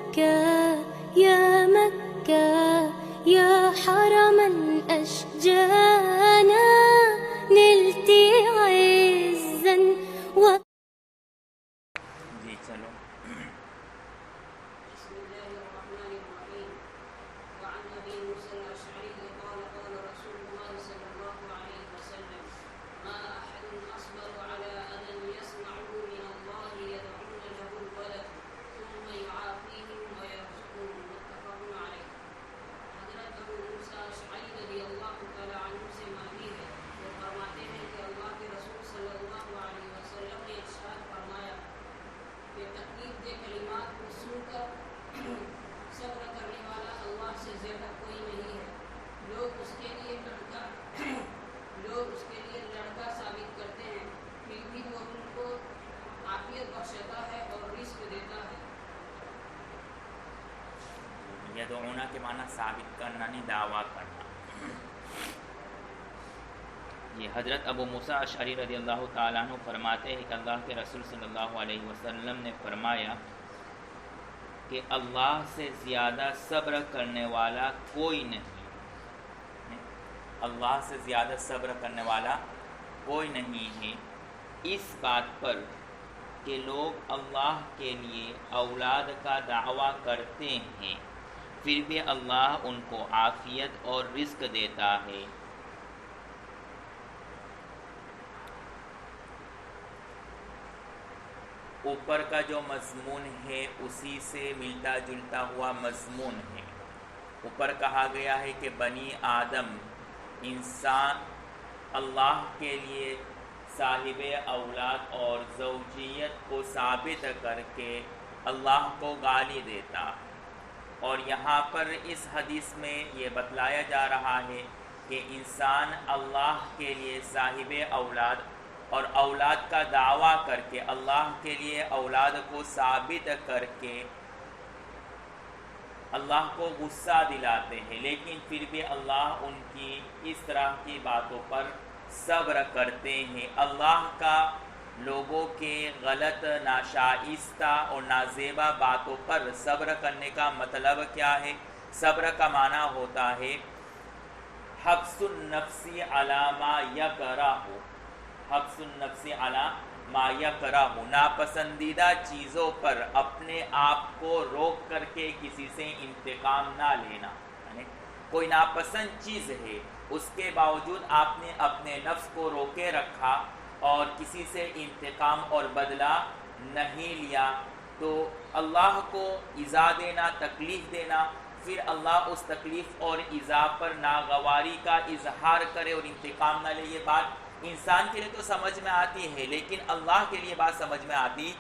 مكة يا مكة يا حرما أشجانا نلت عزا جی چلو. بسم الله الرحمن الرحيم. وعن أبي موسى الأشعري قال قال رسول الله صلى الله عليه وسلم ما أحد أصبر على أذى يسمعه من الله يدعون له الولد ثم يعافيهم ويرزقهم متفق عليه. حضرت ابو موسیٰ اشعری رضی اللہ تعالی عنہ سے مروی ہے، وہ فرماتے ہیں کہ اللہ کے رسول صلی اللہ علیہ وسلم نے ارشاد فرمایا کہ تکلیف دہ کلمات کو سن کر صبر کرنے والا اللہ سے زیادہ کوئی نہیں ہے. لوگ اس کے لیے لڑکا ثابت کرتے ہیں، پھر بھی وہ ان کو عافیت بخشتا ہے اور رزق دیتا ہے. یدعونا کے معنی ثابت کرنا نہیں، دعویٰ کرنا. یہ حضرت ابو موسیٰ اشعری رضی اللہ تعالیٰ عنہ فرماتے ہیں کہ اللہ کے رسول صلی اللہ علیہ وسلم نے فرمایا کہ اللہ سے زیادہ صبر کرنے والا کوئی نہیں. اللہ سے زیادہ صبر کرنے والا کوئی نہیں ہے. اس بات پر کہ لوگ اللہ کے لیے اولاد کا دعویٰ کرتے ہیں، پھر بھی اللہ ان کو عافیت اور رزق دیتا ہے. اوپر کا جو مضمون ہے اسی سے ملتا جلتا ہوا مضمون ہے. اوپر کہا گیا ہے کہ بنی آدم انسان اللہ کے لیے صاحب اولاد اور زوجیت کو ثابت کر کے اللہ کو گالی دیتا. اور یہاں پر اس حدیث میں یہ بتلایا جا رہا ہے کہ انسان اللہ کے لیے صاحب اولاد اور اولاد کا دعویٰ کر کے اللہ کے لیے اولاد کو ثابت کر کے اللہ کو غصہ دلاتے ہیں، لیکن پھر بھی اللہ ان کی اس طرح کی باتوں پر صبر کرتے ہیں. اللہ کا لوگوں کے غلط، ناشائستہ اور نازیبا باتوں پر صبر کرنے کا مطلب کیا ہے؟ صبر کا معنی ہوتا ہے حبس النفس علی ما یکرہ، حبس النفس علی ما یکرہ، ناپسندیدہ چیزوں پر اپنے آپ کو روک کر کے کسی سے انتقام نہ لینا. یعنی کوئی ناپسند چیز ہے، اس کے باوجود آپ نے اپنے نفس کو روکے رکھا اور کسی سے انتقام اور بدلہ نہیں لیا، تو اللہ کو ایذا دینا، تکلیف دینا، پھر اللہ اس تکلیف اور ایذا پر ناگواری کا اظہار کرے اور انتقام نہ لے، یہ بات انسان کے لیے تو سمجھ میں آتی ہے، لیکن اللہ کے لیے بات سمجھ میں آتی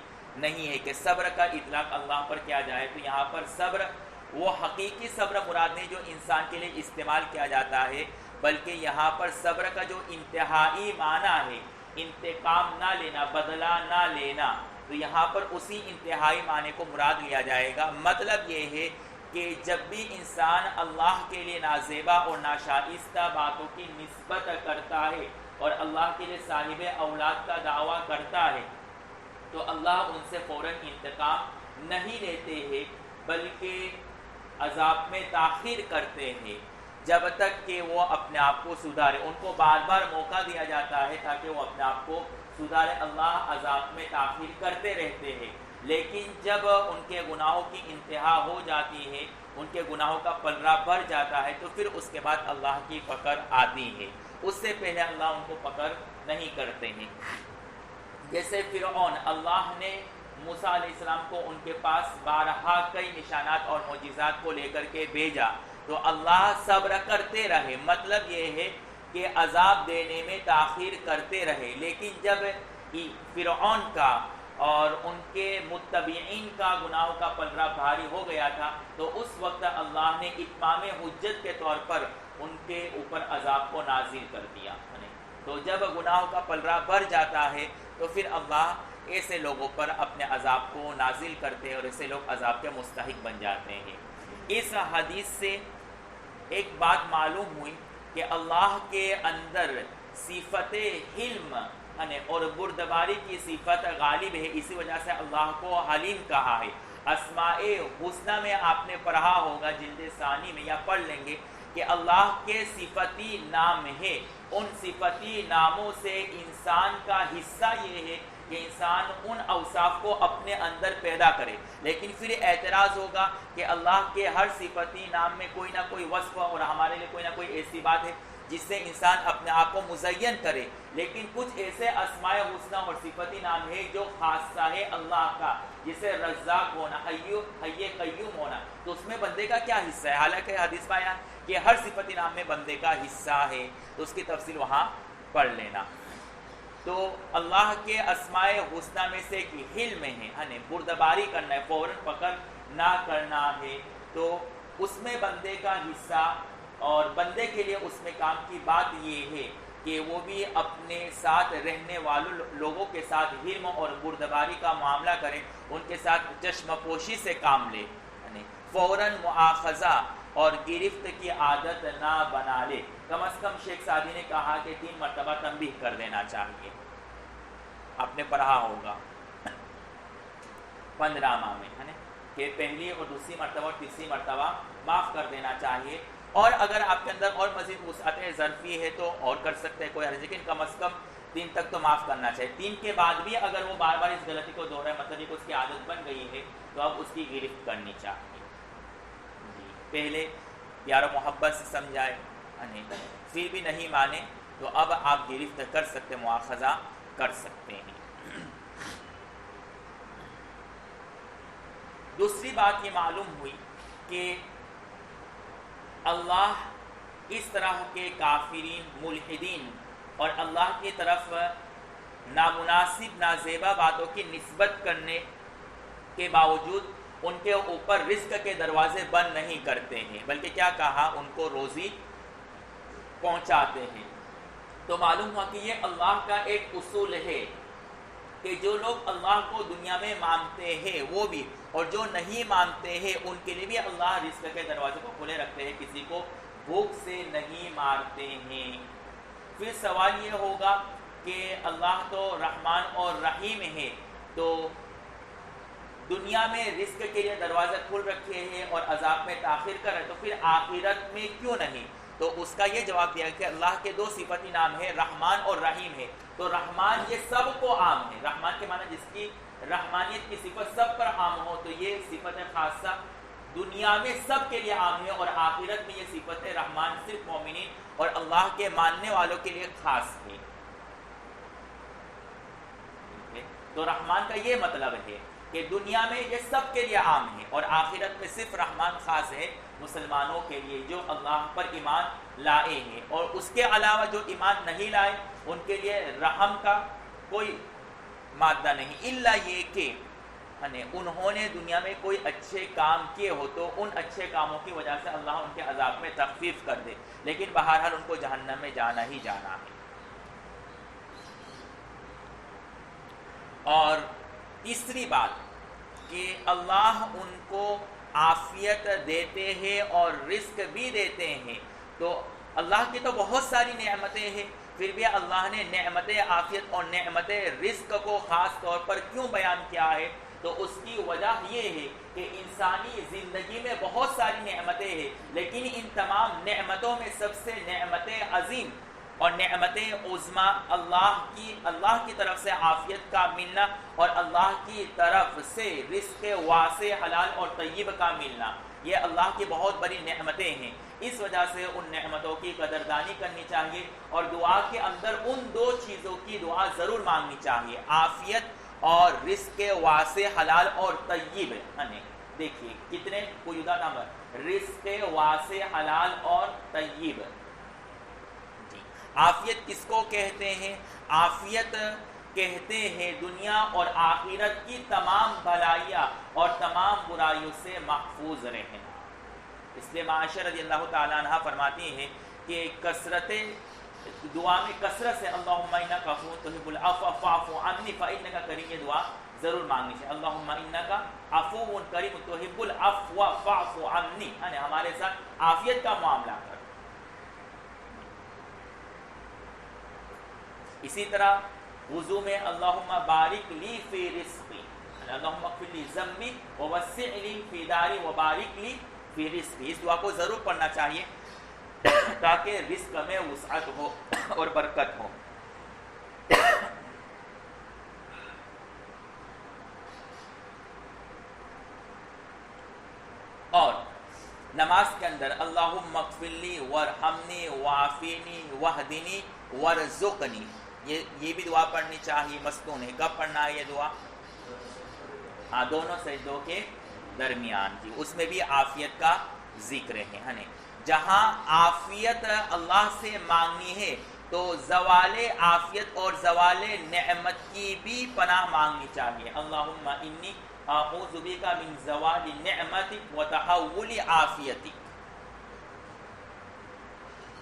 نہیں ہے کہ صبر کا اطلاق اللہ پر کیا جائے. تو یہاں پر صبر وہ حقیقی صبر مراد نہیں جو انسان کے لیے استعمال کیا جاتا ہے، بلکہ یہاں پر صبر کا جو انتہائی معنی ہے انتقام نہ لینا، بدلہ نہ لینا، تو یہاں پر اسی انتہائی معنی کو مراد لیا جائے گا. مطلب یہ ہے کہ جب بھی انسان اللہ کے لیے نازیبا اور ناشائستہ باتوں کی نسبت کرتا ہے اور اللہ کے لیے صاحب اولاد کا دعویٰ کرتا ہے، تو اللہ ان سے فوراً انتقام نہیں لیتے ہیں، بلکہ عذاب میں تاخیر کرتے ہیں جب تک کہ وہ اپنے آپ کو سدھارے. ان کو بار بار موقع دیا جاتا ہے تاکہ وہ اپنے آپ کو سدھارے. اللہ عذاب میں تاخیر کرتے رہتے ہیں، لیکن جب ان کے گناہوں کی انتہا ہو جاتی ہے، ان کے گناہوں کا پلڑا بھر جاتا ہے، تو پھر اس کے بعد اللہ کی پکڑ آتی ہے. اس سے پہلے اللہ ان کو پکڑ نہیں کرتے ہیں. جیسے فرعون، اللہ نے موسیٰ علیہ السلام کو ان کے پاس بارہا کئی نشانات اور معجزات کو لے کر کے بھیجا، تو اللہ صبر کرتے رہے. مطلب یہ ہے کہ عذاب دینے میں تاخیر کرتے رہے، لیکن جب فرعون کا اور ان کے متبعین کا گناہوں کا پلڑا بھاری ہو گیا تھا، تو اس وقت اللہ نے اتمام حجت کے طور پر ان کے اوپر عذاب کو نازل کر دیا. تو جب گناہوں کا پلڑا بھر جاتا ہے تو پھر اللہ ایسے لوگوں پر اپنے عذاب کو نازل کرتے ہیں اور ایسے لوگ عذاب کے مستحق بن جاتے ہیں. اس حدیث سے ایک بات معلوم ہوئی کہ اللہ کے اندر صفت حلم اور بردباری کی صفت غالب ہے، اسی وجہ سے اللہ کو حلیم کہا ہے. اسماء حسنہ میں آپ نے پڑھا ہوگا جلد ثانی میں، یا پڑھ لیں گے کہ اللہ کے صفتی نام ہے، ان صفتی ناموں سے انسان کا حصہ یہ ہے کہ انسان ان اوصاف کو اپنے اندر پیدا کرے. لیکن پھر اعتراض ہوگا کہ اللہ کے ہر صفتی نام میں کوئی نہ کوئی وصف اور ہمارے لیے کوئی نہ کوئی ایسی بات ہے جس سے انسان اپنے آپ کو مزین کرے. لیکن کچھ ایسے اسماء حسنہ اور صفتی نام ہے جو خاصہ ہے اللہ کا، جسے رزاق ہونا، حی قیوم ہونا، تو اس میں بندے کا کیا حصہ ہے؟ حالانکہ حدیث میں آیا کہ ہر صفتی نام میں بندے کا حصہ ہے، تو اس کی تفصیل وہاں پڑھ لینا. تو اللہ کے اسماء حسنہ میں سے ایک حلم ہے، بردباری کرنا ہے، فوراً پکڑ نہ کرنا ہے، تو اس میں بندے کا حصہ، اور بندے کے لیے اس میں کام کی بات یہ ہے کہ وہ بھی اپنے ساتھ رہنے والوں لوگوں کے ساتھ حلم اور بردباری کا معاملہ کریں، ان کے ساتھ چشم پوشی سے کام لے، یعنی فوراً مؤاخذہ اور گرفت کی عادت نہ بنا لے. کم از کم شیخ سعدی نے کہا کہ 3 مرتبہ تنبیہ کر دینا چاہیے. آپ نے پڑھا ہوگا 15 ماہ میں کہ پہلی اور دوسری مرتبہ اور تیسری مرتبہ معاف کر دینا چاہیے. اور اگر آپ کے اندر اور مزید وسعت ظرفی ہے تو اور کر سکتے ہیں، کوئی حرج، لیکن کم از کم 3 تک تو معاف کرنا چاہیے. 3 کے بعد بھی اگر وہ بار بار اس غلطی کو دہرائے، مطلب کہ اس کی عادت بن گئی ہے، تو اب اس کی گرفت کرنی چاہیے. پہلے پیار و محبت سے سمجھائے، پھر بھی نہیں مانے تو اب آپ گرفت کر سکتے، مؤاخذہ کر سکتے ہیں. دوسری بات یہ معلوم ہوئی کہ اللہ اس طرح کے کافرین، ملحدین اور اللہ کی طرف نامناسب، نازیبا باتوں کی نسبت کرنے کے باوجود ان کے اوپر رزق کے دروازے بند نہیں کرتے ہیں، بلکہ کیا کہا، ان کو روزی پہنچاتے ہیں. تو معلوم ہوا کہ یہ اللہ کا ایک اصول ہے کہ جو لوگ اللہ کو دنیا میں مانتے ہیں وہ بھی، اور جو نہیں مانتے ہیں ان کے لیے بھی اللہ رزق کے دروازے کو کھلے رکھتے ہیں، کسی کو بھوک سے نہیں مارتے ہیں. پھر سوال یہ ہوگا کہ اللہ تو رحمان اور رحیم ہے، تو دنیا میں رزق کے لیے دروازے کھل رکھے ہیں اور عذاب میں تاخیر کر رہے، تو پھر آخرت میں کیوں نہیں؟ تو اس کا یہ جواب دیا کہ اللہ کے 2 صفتی نام ہیں، رحمان اور رحیم ہے. تو رحمان یہ سب کو عام ہے، رحمان کے معنی جس کی رحمانیت کی صفت سب پر عام ہو، تو یہ صفت خاصہ دنیا میں سب کے لیے عام ہے، اور آخرت میں یہ صفت رحمان صرف مومنین اور اللہ کے ماننے والوں کے لیے خاص ہے. تو رحمان کا یہ مطلب ہے کہ دنیا میں یہ سب کے لیے عام ہے، اور آخرت میں صرف رحمان خاص ہے مسلمانوں کے لیے جو اللہ پر ایمان لائے ہیں. اور اس کے علاوہ جو ایمان نہیں لائے ان کے لیے رحم کا کوئی مادہ نہیں، الا یہ کہ انہوں نے دنیا میں کوئی اچھے کام کیے ہو تو ان اچھے کاموں کی وجہ سے اللہ ان کے عذاب میں تخفیف کر دے، لیکن بہرحال ان کو جہنم میں جانا ہی جانا ہے. اور تیسری بات کہ اللہ ان کو عافیت دیتے ہیں اور رزق بھی دیتے ہیں. تو اللہ کی تو بہت ساری نعمتیں ہیں، پھر بھی اللہ نے نعمت عافیت اور نعمت رزق کو خاص طور پر کیوں بیان کیا ہے؟ تو اس کی وجہ یہ ہے کہ انسانی زندگی میں بہت ساری نعمتیں ہیں، لیکن ان تمام نعمتوں میں سب سے نعمت عظیم اور نعمت عظمی اللہ کی طرف سے عافیت کا ملنا اور اللہ کی طرف سے رزق واسع، حلال اور طیب کا ملنا، یہ اللہ کی بہت بڑی نعمتیں ہیں. اس وجہ سے ان نعمتوں کی قدردانی کرنی چاہیے، اور دعا کے اندر ان 2 چیزوں کی دعا ضرور مانگنی چاہیے، عافیت اور رزق واسع، حلال اور طیب. دیکھیے کتنے موجودہ نمبر، رزق واسع، حلال اور طیب. عافیت کس کو کہتے ہیں؟ عافیت کہتے ہیں دنیا اور آخرت کی تمام بھلائیاں اور تمام برائیوں سے محفوظ رہنا. اس لیے عائشہ رضی اللہ تعالیٰ عنہ فرماتی ہیں کہ کثرت دعا میں کثرت سے اللہم انک عفو تحب العفو فاعف عنی فانک کریم، یہ دعا ضرور مانگنی چاہیے. اللہم انک عفو کریم تحب العفو فاعف عنی، یعنی ہمارے ساتھ عافیت کا معاملہ کر. اسی طرح وضو میں اللہم بارک لی فی رزقی، وسلم اللہم اغفر لی ذنبی ووسع لی فی داری وبارک لی فی رزقی. اس دعا کو ضرور پڑھنا چاہیے تاکہ رزق میں وسعت ہو اور برکت ہو. اور نماز کے اندر اللہم اغفر لی وارحمنی وعافینی واہدنی وارزقنی، یہ بھی دعا پڑھنی چاہیے. مستون ہے. کب پڑھنا ہے یہ دعا؟ ہاں دونوں سجدوں کے درمیان. جی اس میں بھی عافیت کا ذکر ہے. جہاں عافیت اللہ سے مانگنی ہے تو زوال عافیت اور زوال نعمت کی بھی پناہ مانگنی چاہیے. اللہم انی اعوذ بک من زوال نعمتک وتحول عافیتک.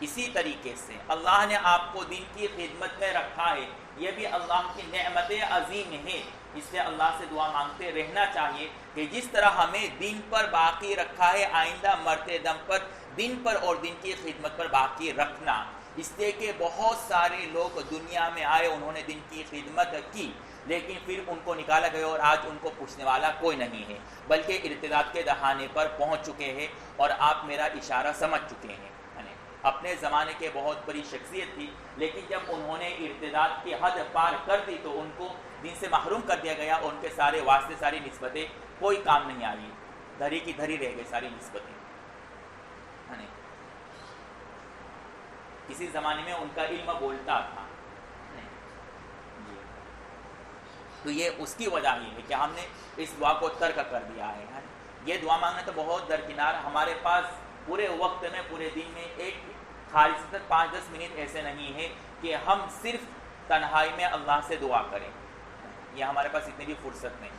اسی طریقے سے اللہ نے آپ کو دین کی خدمت میں رکھا ہے، یہ بھی اللہ کی نعمت عظیم ہے. اس سے اللہ سے دعا مانگتے رہنا چاہیے کہ جس طرح ہمیں دین پر باقی رکھا ہے آئندہ مرتے دم پر دین پر اور دین کی خدمت پر باقی رکھنا. اس لیے کہ بہت سارے لوگ دنیا میں آئے، انہوں نے دین کی خدمت کی، لیکن پھر ان کو نکالا گیا اور آج ان کو پوچھنے والا کوئی نہیں ہے، بلکہ ارتداد کے دہانے پر پہنچ چکے ہیں. اور آپ میرا اشارہ سمجھ چکے ہیں. اپنے زمانے کے بہت بڑی شخصیت تھی، لیکن جب انہوں نے ارتداد کی حد پار کر دی تو ان کو دین سے محروم کر دیا گیا. اور ان کے سارے واسطے، ساری نسبتیں کوئی کام نہیں آئی، دھری کی دھری رہ گئی ساری نسبتیں. کسی زمانے میں ان کا علم بولتا تھا. تو یہ اس کی وجہ ہی ہے کہ ہم نے اس دعا کو ترک کر دیا ہے. یہ دعا مانگنا تو بہت درکنار. ہمارے پاس پورے وقت میں، پورے دن میں ایک خالصتاً 5-10 منٹ ایسے نہیں ہے کہ ہم صرف تنہائی میں اللہ سے دعا کریں. یہ ہمارے پاس اتنی بھی فرصت نہیں.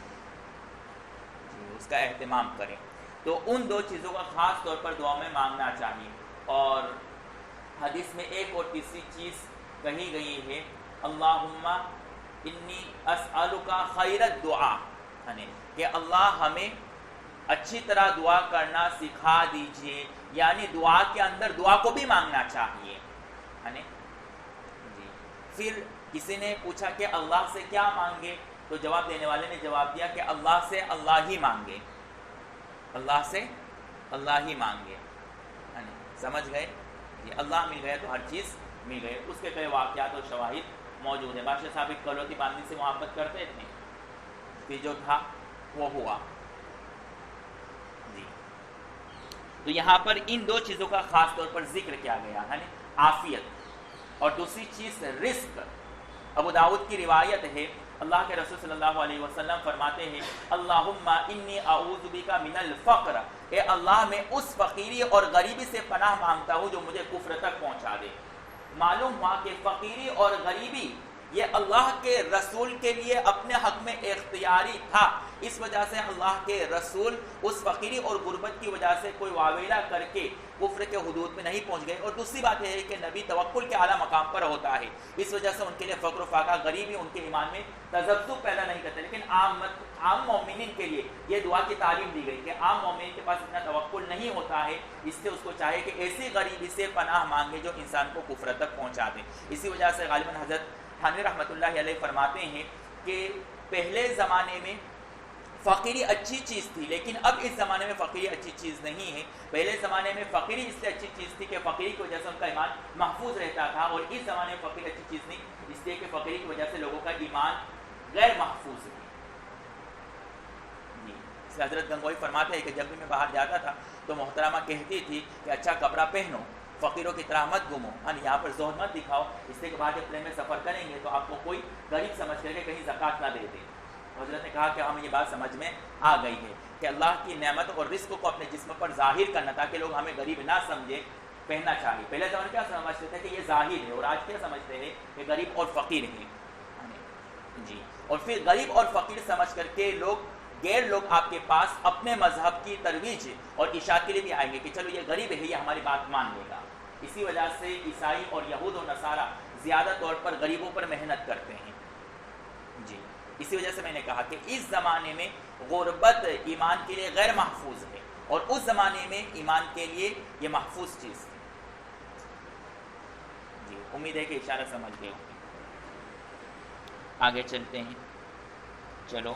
اس کا اہتمام کریں. تو ان دو چیزوں کا خاص طور پر دعا میں مانگنا چاہیے. اور حدیث میں ایک اور تیسری چیز کہی گئی ہے، اللہم انی اسألک خیر الدعا، کہ اللہ ہمیں اچھی طرح دعا کرنا سکھا دیجئے. یعنی دعا کے اندر دعا کو بھی مانگنا چاہیے. جی. پھر کسی نے پوچھا کہ اللہ سے کیا مانگے، تو جواب دینے والے نے جواب دیا کہ اللہ سے اللہ ہی مانگے. اللہ سے اللہ ہی مانگے. سمجھ گئے؟ جی. اللہ مل گیا تو ہر چیز مل گئی. اس کے کئی واقعات اور شواہد موجود ہیں. بادشاہ صاحب کلوتی باندھی سے محبت کرتے تھے، پھر جو تھا وہ ہوا. جی. تو یہاں پر ان دو چیزوں کا خاص طور پر ذکر کیا گیا ہے، عافیت اور دوسری چیز رزق. ابو داؤد کی روایت ہے، اللہ کے رسول صلی اللہ علیہ وسلم فرماتے ہیں، اللہم انی اعوذ بک من الفقر، اے اللہ میں اس فقیری اور غریبی سے پناہ مانگتا ہوں جو مجھے کفر تک پہنچا دے. معلوم ہوا کہ فقیری اور غریبی یہ اللہ کے رسول کے لیے اپنے حق میں اختیاری تھا. اس وجہ سے اللہ کے رسول اس فقیری اور غربت کی وجہ سے کوئی واویلا کر کے کفر کے حدود میں نہیں پہنچ گئے. اور دوسری بات یہ ہے کہ نبی توکل کے اعلیٰ مقام پر ہوتا ہے، اس وجہ سے ان کے لیے فقر و فاقہ، غریبی ان کے ایمان میں تذبذب پیدا نہیں کرتے. لیکن عام مومنین کے لیے یہ دعا کی تعلیم دی گئی کہ عام مومن کے پاس اتنا توکل نہیں ہوتا ہے، اس سے اس کو چاہے کہ ایسی غریبی سے پناہ مانگے جو انسان کو کفر تک پہنچا دے. اسی وجہ سے غالباً حضرت تھانوی رحمۃ اللہ علیہ فرماتے ہیں کہ پہلے زمانے میں فقیری اچھی چیز تھی، لیکن اب اس زمانے میں فقیری اچھی چیز نہیں ہے. پہلے زمانے میں فقیری اس لیے اچھی چیز تھی کہ فقیری کی وجہ سے ان کا ایمان محفوظ رہتا تھا، اور اس زمانے میں فقیری اچھی چیز نہیں اس لیے کہ فقیری کی وجہ سے لوگوں کا ایمان غیر محفوظ ہے. جی. اس لیے حضرت گنگوئی فرماتے ہیں کہ جب بھی میں باہر جاتا تھا تو محترمہ کہتی تھی کہ اچھا کپڑا پہنو، فقیروں کی طرح مت گھومو، یہاں پر زہد مت دکھاؤ، اس لیے کہ باہر جب پلین میں سفر کریں گے تو آپ کو کوئی غریب سمجھ کر کے کہیں زکوٰۃ نہ دے دے. حضرت نے کہا کہ ہمیں یہ بات سمجھ میں آ گئی ہے کہ اللہ کی نعمت اور رزق کو اپنے جسم پر ظاہر کرنا تاکہ لوگ ہمیں غریب نہ سمجھے پہننا چاہیے. پہلے زمانے کیا سمجھتے تھے کہ یہ ظاہر ہے، اور آج کیا سمجھتے ہیں کہ غریب اور فقیر ہیں. جی. اور پھر غریب اور فقیر سمجھ کر کے غیر لوگ آپ کے پاس اپنے مذہب کی ترویج اور اشاعت کے لیے بھی آئیں گے کہ چلو یہ غریب ہے، یہ ہماری بات مان لے گا. اسی وجہ سے عیسائی اور یہود و نصارہ زیادہ طور پر غریبوں پر محنت کرتے ہیں. جی. اسی وجہ سے میں نے کہا کہ اس زمانے میں غربت ایمان کے لیے غیر محفوظ ہے، اور اس زمانے میں ایمان کے لیے یہ محفوظ چیز ہے. جی. امید ہے کہ اشارہ سمجھ گئے. آگے چلتے ہیں. چلو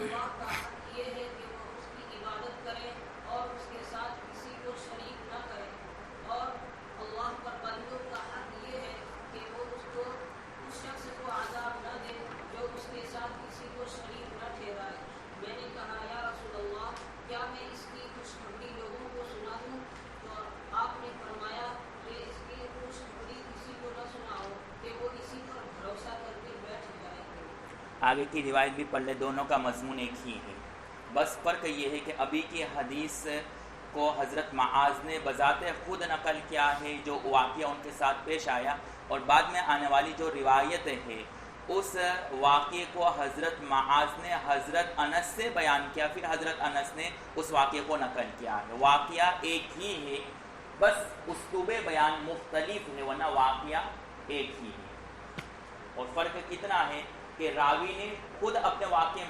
اللہ کا حق یہ ہے کہ وہ اس کی عبادت کرے اور اس کے ساتھ کسی کو شریک نہ کرے، اور اللہ پر بندوں کا حق یہ ہے کہ وہ اس شخص کو عذاب نہ دے جو اس کے ساتھ کسی کو شریک نہ ٹھہرائے۔ میں نے کہا یا رسول اللہ، کیا میں اس کی خوشخبری لوگوں کو سنا دوں؟ تو آپ نے فرمایا کہ اس کی خوشخبری کسی کو نہ سناؤ کہ وہ اسی پر بھروسہ کر کے بیٹھ جائے۔ آگے کی روایت بھی پڑھ لے، دونوں کا مضمون ایک ہی ہے، بس فرق یہ ہے کہ ابھی کی حدیث کو حضرت معاذ نے بذات خود نقل کیا ہے جو واقعہ ان کے ساتھ پیش آیا، اور بعد میں آنے والی جو روایت ہے اس واقعے کو حضرت معاذ نے حضرت انس سے بیان کیا، پھر حضرت انس نے اس واقعے کو نقل کیا ہے۔ واقعہ ایک ہی ہے، بس اسلوب بیان مختلف ہے، ورنہ واقعہ ایک ہی ہے۔ اور فرق کتنا ہے کہ راوی نے خود اپنے واقعے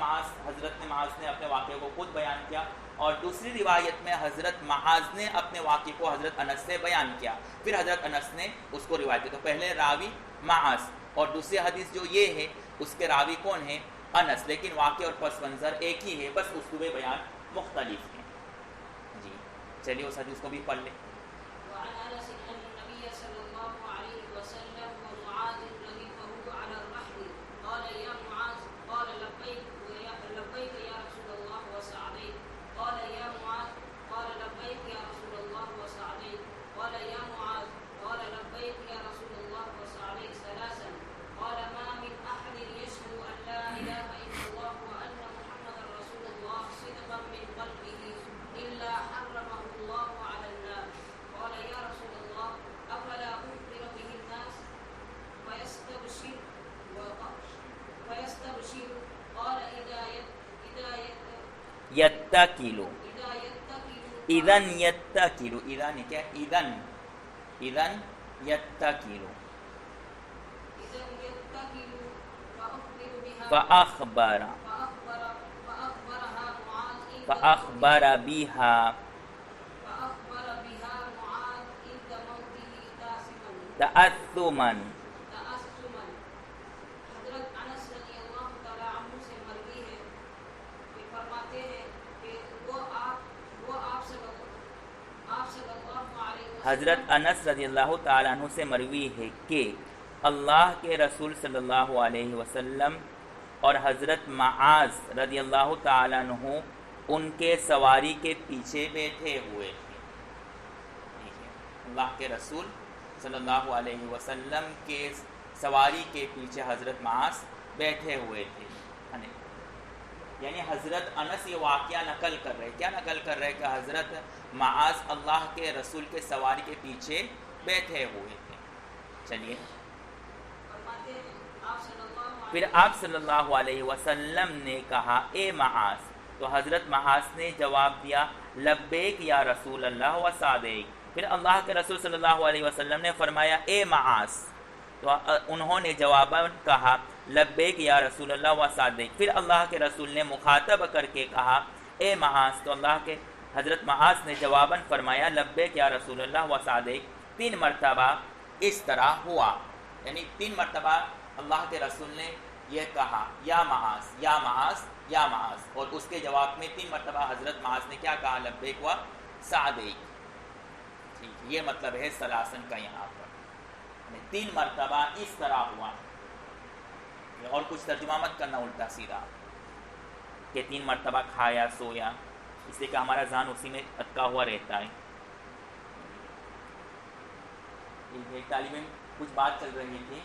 حضرت معاذ نے اپنے واقعے کو خود بیان کیا، اور دوسری روایت میں حضرت معاذ نے اپنے واقعے کو حضرت انس سے بیان کیا، پھر حضرت انس نے اس کو روایت کیا۔ تو پہلے راوی معاذ، اور دوسری حدیث جو یہ ہے اس کے راوی کون ہے؟ انس، لیکن واقعہ اور پس منظر ایک ہی ہے، بس اسلوب بیان مختلف ہیں۔ جی چلیے اس حدیث کو بھی پڑھ لیں۔ وعن انس ان النبي صلى الله عليه وسلم ومعاذ ركبه على الرحل قال يا معاذ قال لبيك يا رسول الله وسعديك قال يا معاذ قال لبيك يا رسول الله وسعديك قال يا معاذ قال لبيك يا رسول الله وسعديك ثلاثا قال ما من احد يشهد ان لا اله الا الله وان محمدا رسول الله صدقا من قلبه الا حرمه الله على النار قال يا رسول الله افلا اخبر به الناس فيستبشر قال اذا یتکلو، اذن یتکلو، اذن کیا؟ اذن یتکلو، فأخبر بها تأثما۔ حضرت انس رضی اللہ تعالی عنہ سے مروی ہے کہ فرماتے ہیں کہ وہ آپ صلی اللہ علیہ وسلم، حضرت انس رضی اللہ تعالیٰ عنہ سے مروی ہے کہ اللہ کے رسول صلی اللہ علیہ وسلم اور حضرت معاذ رضی اللہ تعالیٰ عنہ ان کے سواری کے پیچھے بیٹھے ہوئے تھے۔ اللہ کے رسول صلی اللہ علیہ وسلم کے سواری کے پیچھے حضرت معاذ بیٹھے ہوئے تھے، یعنی حضرت انس یہ واقعہ نقل کر رہے، کیا نقل کر رہے کہ حضرت معاذ اللہ کے رسول کے سواری کے پیچھے بیٹھے ہوئے تھے۔ چلیے پھر آپ صلی اللہ علیہ وسلم نے کہا اے معاذ، تو حضرت معاذ نے جواب دیا لبیک یا رسول اللہ و صادق۔ پھر اللہ کے رسول صلی اللہ علیہ وسلم نے فرمایا اے معاذ، تو انہوں نے جواباً کہا لبیک یا رسول اللہ و صادق۔ پھر اللہ کے رسول نے مخاطب کر کے کہا اے معاذ، تو اللہ کے حضرت معاذ نے جواباً فرمایا لبیک یا رسول اللہ و صادق۔ 3 مرتبہ اس طرح ہوا، یعنی 3 مرتبہ اللہ کے رسول نے یہ کہا یا معاذ یا معاذ یا معاذ، اور اس کے جواب میں 3 مرتبہ حضرت معاذ نے کیا کہا؟ لبیک و صادق۔ ٹھیک، یہ مطلب ہے سلاسن کا یہاں پر 3 مرتبہ اس طرح ہوا، اور کچھ ترجمہ مت کرنا الٹا سیدھا کہ 3 مرتبہ کھایا سویا، اس لیے کہ ہمارا ذہن اسی میں اٹکا ہوا رہتا ہے۔ ایک طالب علم کچھ بات چل رہی تھی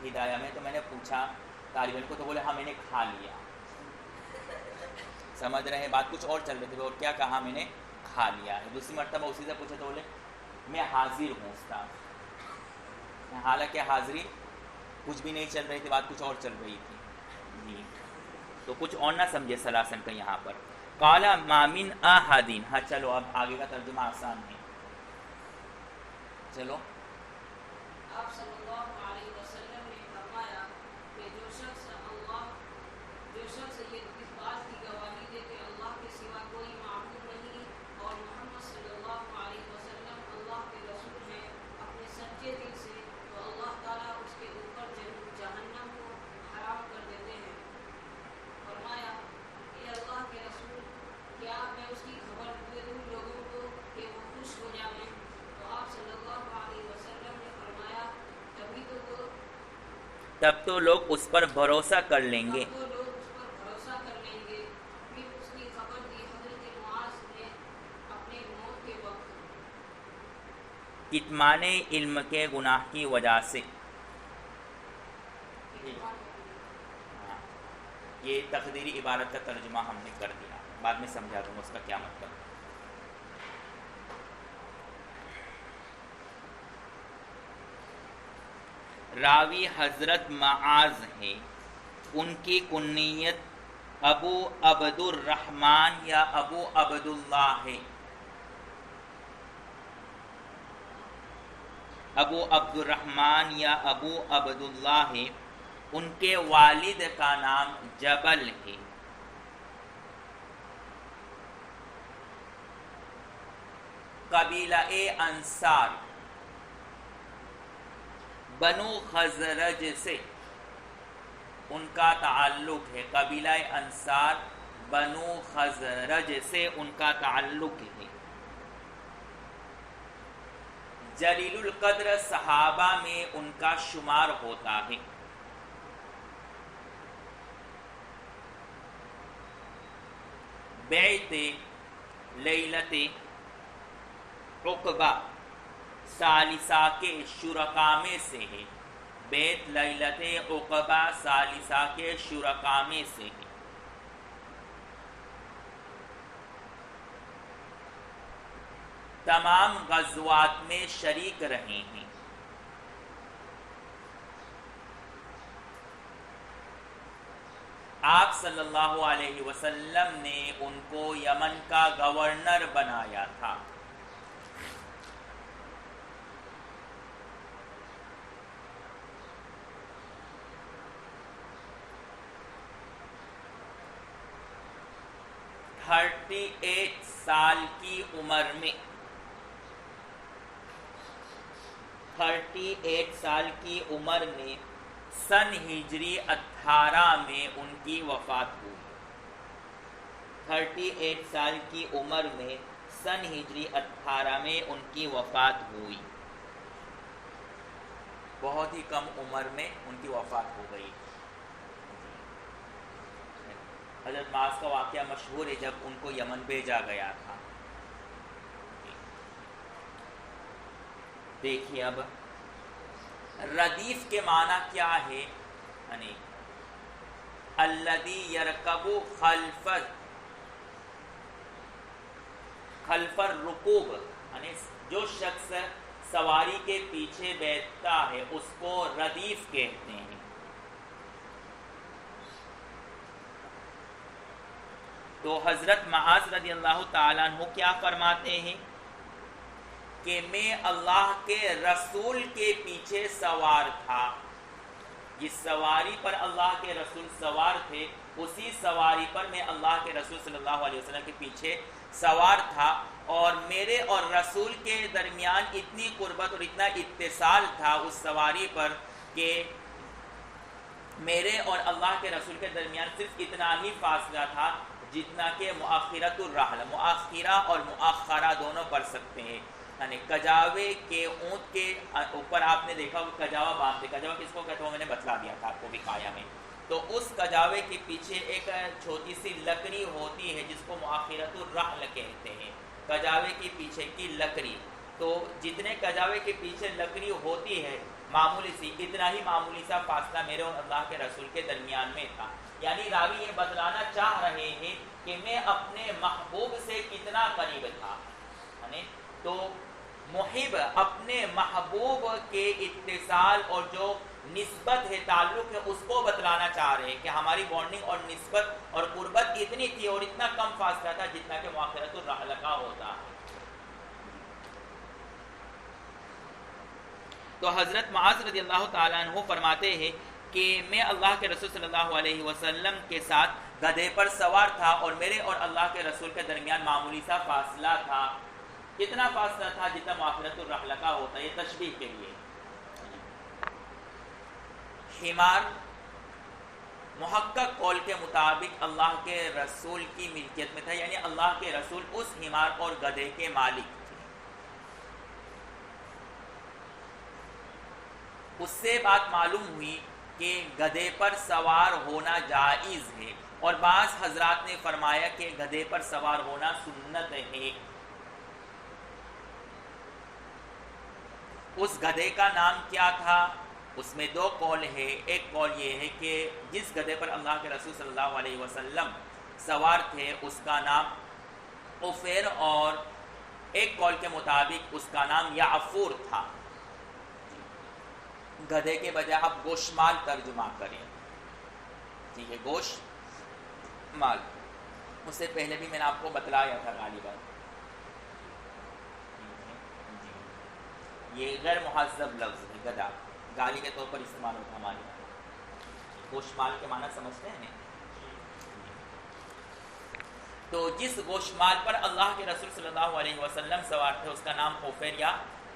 ہدایہ میں، تو میں نے پوچھا طالب علم کو، تو بولے ہاں میں نے کھا لیا۔ سمجھ رہے ہیں بات؟ کچھ اور چل رہی تھی، اور کیا کہا؟ میں نے کھا لیا ہے۔ دوسری مرتبہ اسی سے پوچھا تو بولے میں حاضر ہوں استاد، حالانکہ حاضری کچھ بھی نہیں چل رہی تھی، بات کچھ اور چل رہی تھی جی، تو کچھ اور نہ سمجھے سلاسن کا یہاں پر۔ قال ما من احد، ہاں چلو اب آگے کا ترجمہ آسان ہے، چلو۔ آپ صلی اللہ علیہ وسلم نے فرمایا کہ جو شخص یہ اس بات کی گواہی دے کہ اللہ کے سوا کوئی معبود نہیں اور محمد صلی اللہ علیہ وسلم اللہ کے رسول ہیں اپنے سچے دل سے، تو اللہ تعالیٰ اس کے اوپر جہنم کو حرام کر دیتے ہیں، تب تو لوگ اس پر بھروسہ کر لیں گے. تب تو لوگ اس پر بھروسہ کر لیں گے. پھر اس کی خبر دی حضرت معاذ نے اپنے موت کے وقت. کتمان علم کے گناہ کی وجہ سے. یہ تقدیری عبارت کا ترجمہ ہم نے کر دیا، بعد میں سمجھا دوں گا اس کا کیا مطلب. راوی حضرت معاذ ہے، ان کی کنیت ابو عبد الرحمن یا ابو عبداللہ ہے. ابو عبد الرحمن یا ابو عبداللہ ہے. ان کے والد کا نام جبل ہے. قبیلہ انصار بنو خزرج سے ان کا تعلق ہے. قبیلہ انصار بنو خزرج سے ان کا تعلق ہے. جلیل القدر صحابہ میں ان کا شمار ہوتا ہے. بیعت لیلت عقبہ ثالثہ کے شرکاء میں سے ہے. بیعت لیلت عقبہ ثالثہ کے شرکاء میں سے ہے. تمام غزوات میں شریک رہے ہیں. آپ صلی اللہ علیہ وسلم نے ان کو یمن کا گورنر بنایا تھا. تھرٹی 38 سال کی عمر میں 38 سال کی عمر میں سن ہجری 18 میں ان کی وفات ہوئی. 38 سال کی عمر میں سن ہجری 18 میں ان کی وفات ہوئی. بہت ہی کم عمر میں ان کی وفات ہو گئی. حضرت معاذ کا واقعہ مشہور ہے جب ان کو یمن بھیجا گیا تھا. دیکھیے اب ردیف کے معنی کیا ہے؟ یعنی الذی یرکب خلف الرکوب، یعنی جو شخص سواری کے پیچھے بیٹھتا ہے اس کو ردیف کہتے ہیں. تو حضرت معاذ رضی اللہ تعالیٰ عنہ کیا فرماتے ہیں کہ میں اللہ کے رسول کے پیچھے سوار تھا. جس سواری پر اللہ کے رسول سوار تھے اسی سواری پر میں اللہ کے رسول صلی اللہ علیہ وسلم کے پیچھے سوار تھا، اور میرے اور رسول کے درمیان اتنی قربت اور اتنا اتصال تھا اس سواری پر کہ میرے اور اللہ کے رسول کے درمیان صرف اتنا ہی فاصلہ تھا جتنا کہ مؤخرۃ الرحل، مؤخرہ اور مؤخرہ دونوں پڑھ سکتے ہیں. یعنی کجاوے کے اونٹ کے اوپر آپ نے دیکھا وہ کجاوا باندھتے. کجاوا کس کو کہتے ہیں وہ میں نے بتلا دیا تھا آپ کو بھی کایا میں. تو اس کجاوے کے پیچھے ایک چھوٹی سی لکڑی ہوتی ہے جس کو مؤخرۃ الرحل کہتے ہیں، کجاوے کے پیچھے کی لکڑی. تو جتنے کجاوے کے پیچھے لکڑی ہوتی ہے معمولی سی، اتنا ہی معمولی سا فاصلہ میرے اور اللہ کے رسول کے درمیان میں تھا. یعنی راوی یہ بتلانا چاہ رہے ہیں کہ میں اپنے محبوب سے کتنا قریب تھا. تو محب اپنے محبوب کے اتصال اور جو نسبت ہے، تعلق ہے، اس کو بتلانا چاہ رہے ہیں کہ ہماری بانڈنگ اور نسبت اور قربت اتنی تھی اور اتنا کم فاصلہ تھا جتنا کہ مؤخرۃ الرحل کا ہوتا ہے. تو حضرت معاذ رضی اللہ تعالیٰ عنہ فرماتے ہیں کہ میں اللہ کے رسول صلی اللہ علیہ وسلم کے ساتھ گدھے پر سوار تھا اور میرے اور اللہ کے رسول کے درمیان معمولی سا فاصلہ تھا. کتنا فاصلہ تھا؟ جتنا مؤخرۃ الرحل کا ہوتا ہے. یہ تشبیہ کے لیے. حمار محقق قول کے مطابق اللہ کے رسول کی ملکیت میں تھا، یعنی اللہ کے رسول اس حمار اور گدھے کے مالک تھے. اس سے بات معلوم ہوئی کہ گدھے پر سوار ہونا جائز ہے، اور بعض حضرات نے فرمایا کہ گدھے پر سوار ہونا سنت ہے۔ اس گدھے کا نام کیا تھا؟ اس میں دو قول ہے۔ ایک قول یہ ہے کہ جس گدھے پر اللہ کے رسول صلی اللہ علیہ وسلم سوار تھے اس کا نام عفیر، اور ایک قول کے مطابق اس کا نام یعفور تھا۔ گدھے کے بجائے آپ گوشمال ترجمہ کریں، ٹھیک ہے، گوشمال۔ اس سے پہلے بھی میں نے آپ کو بتلایا تھا غالباً، یہ غیر مہذب لفظ ہے گدھا، گالی کے طور پر استعمال ہوتا ہے ہمارے یہاں۔ گوشمال کے معنی سمجھتے ہیں؟ تو جس گوشمال پر اللہ کے رسول صلی اللہ علیہ وسلم سوار تھے اس کا نام عفیر یا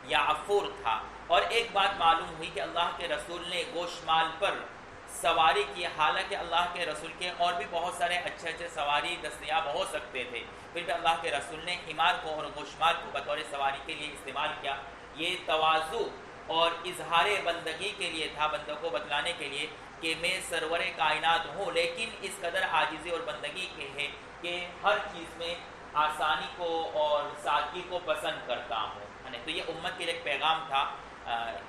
یعفور تھا۔ اور ایک بات معلوم ہوئی کہ اللہ کے رسول نے گوشمال پر سواری کی، حالانکہ اللہ کے رسول کے اور بھی بہت سارے اچھے اچھے سواری دستیاب ہو سکتے تھے، پھر بھی اللہ کے رسول نے حمار کو اور گوشمال کو بطور سواری کے لیے استعمال کیا۔ یہ تواضع اور اظہار بندگی کے لیے تھا، بندوں کو بتلانے کے لیے کہ میں سرور کائنات ہوں، لیکن اس قدر عاجزی اور بندگی کے ہے کہ ہر چیز میں آسانی کو اور سادگی کو پسند کرتا ہوں۔ تو یہ امت کے لیے ایک پیغام تھا،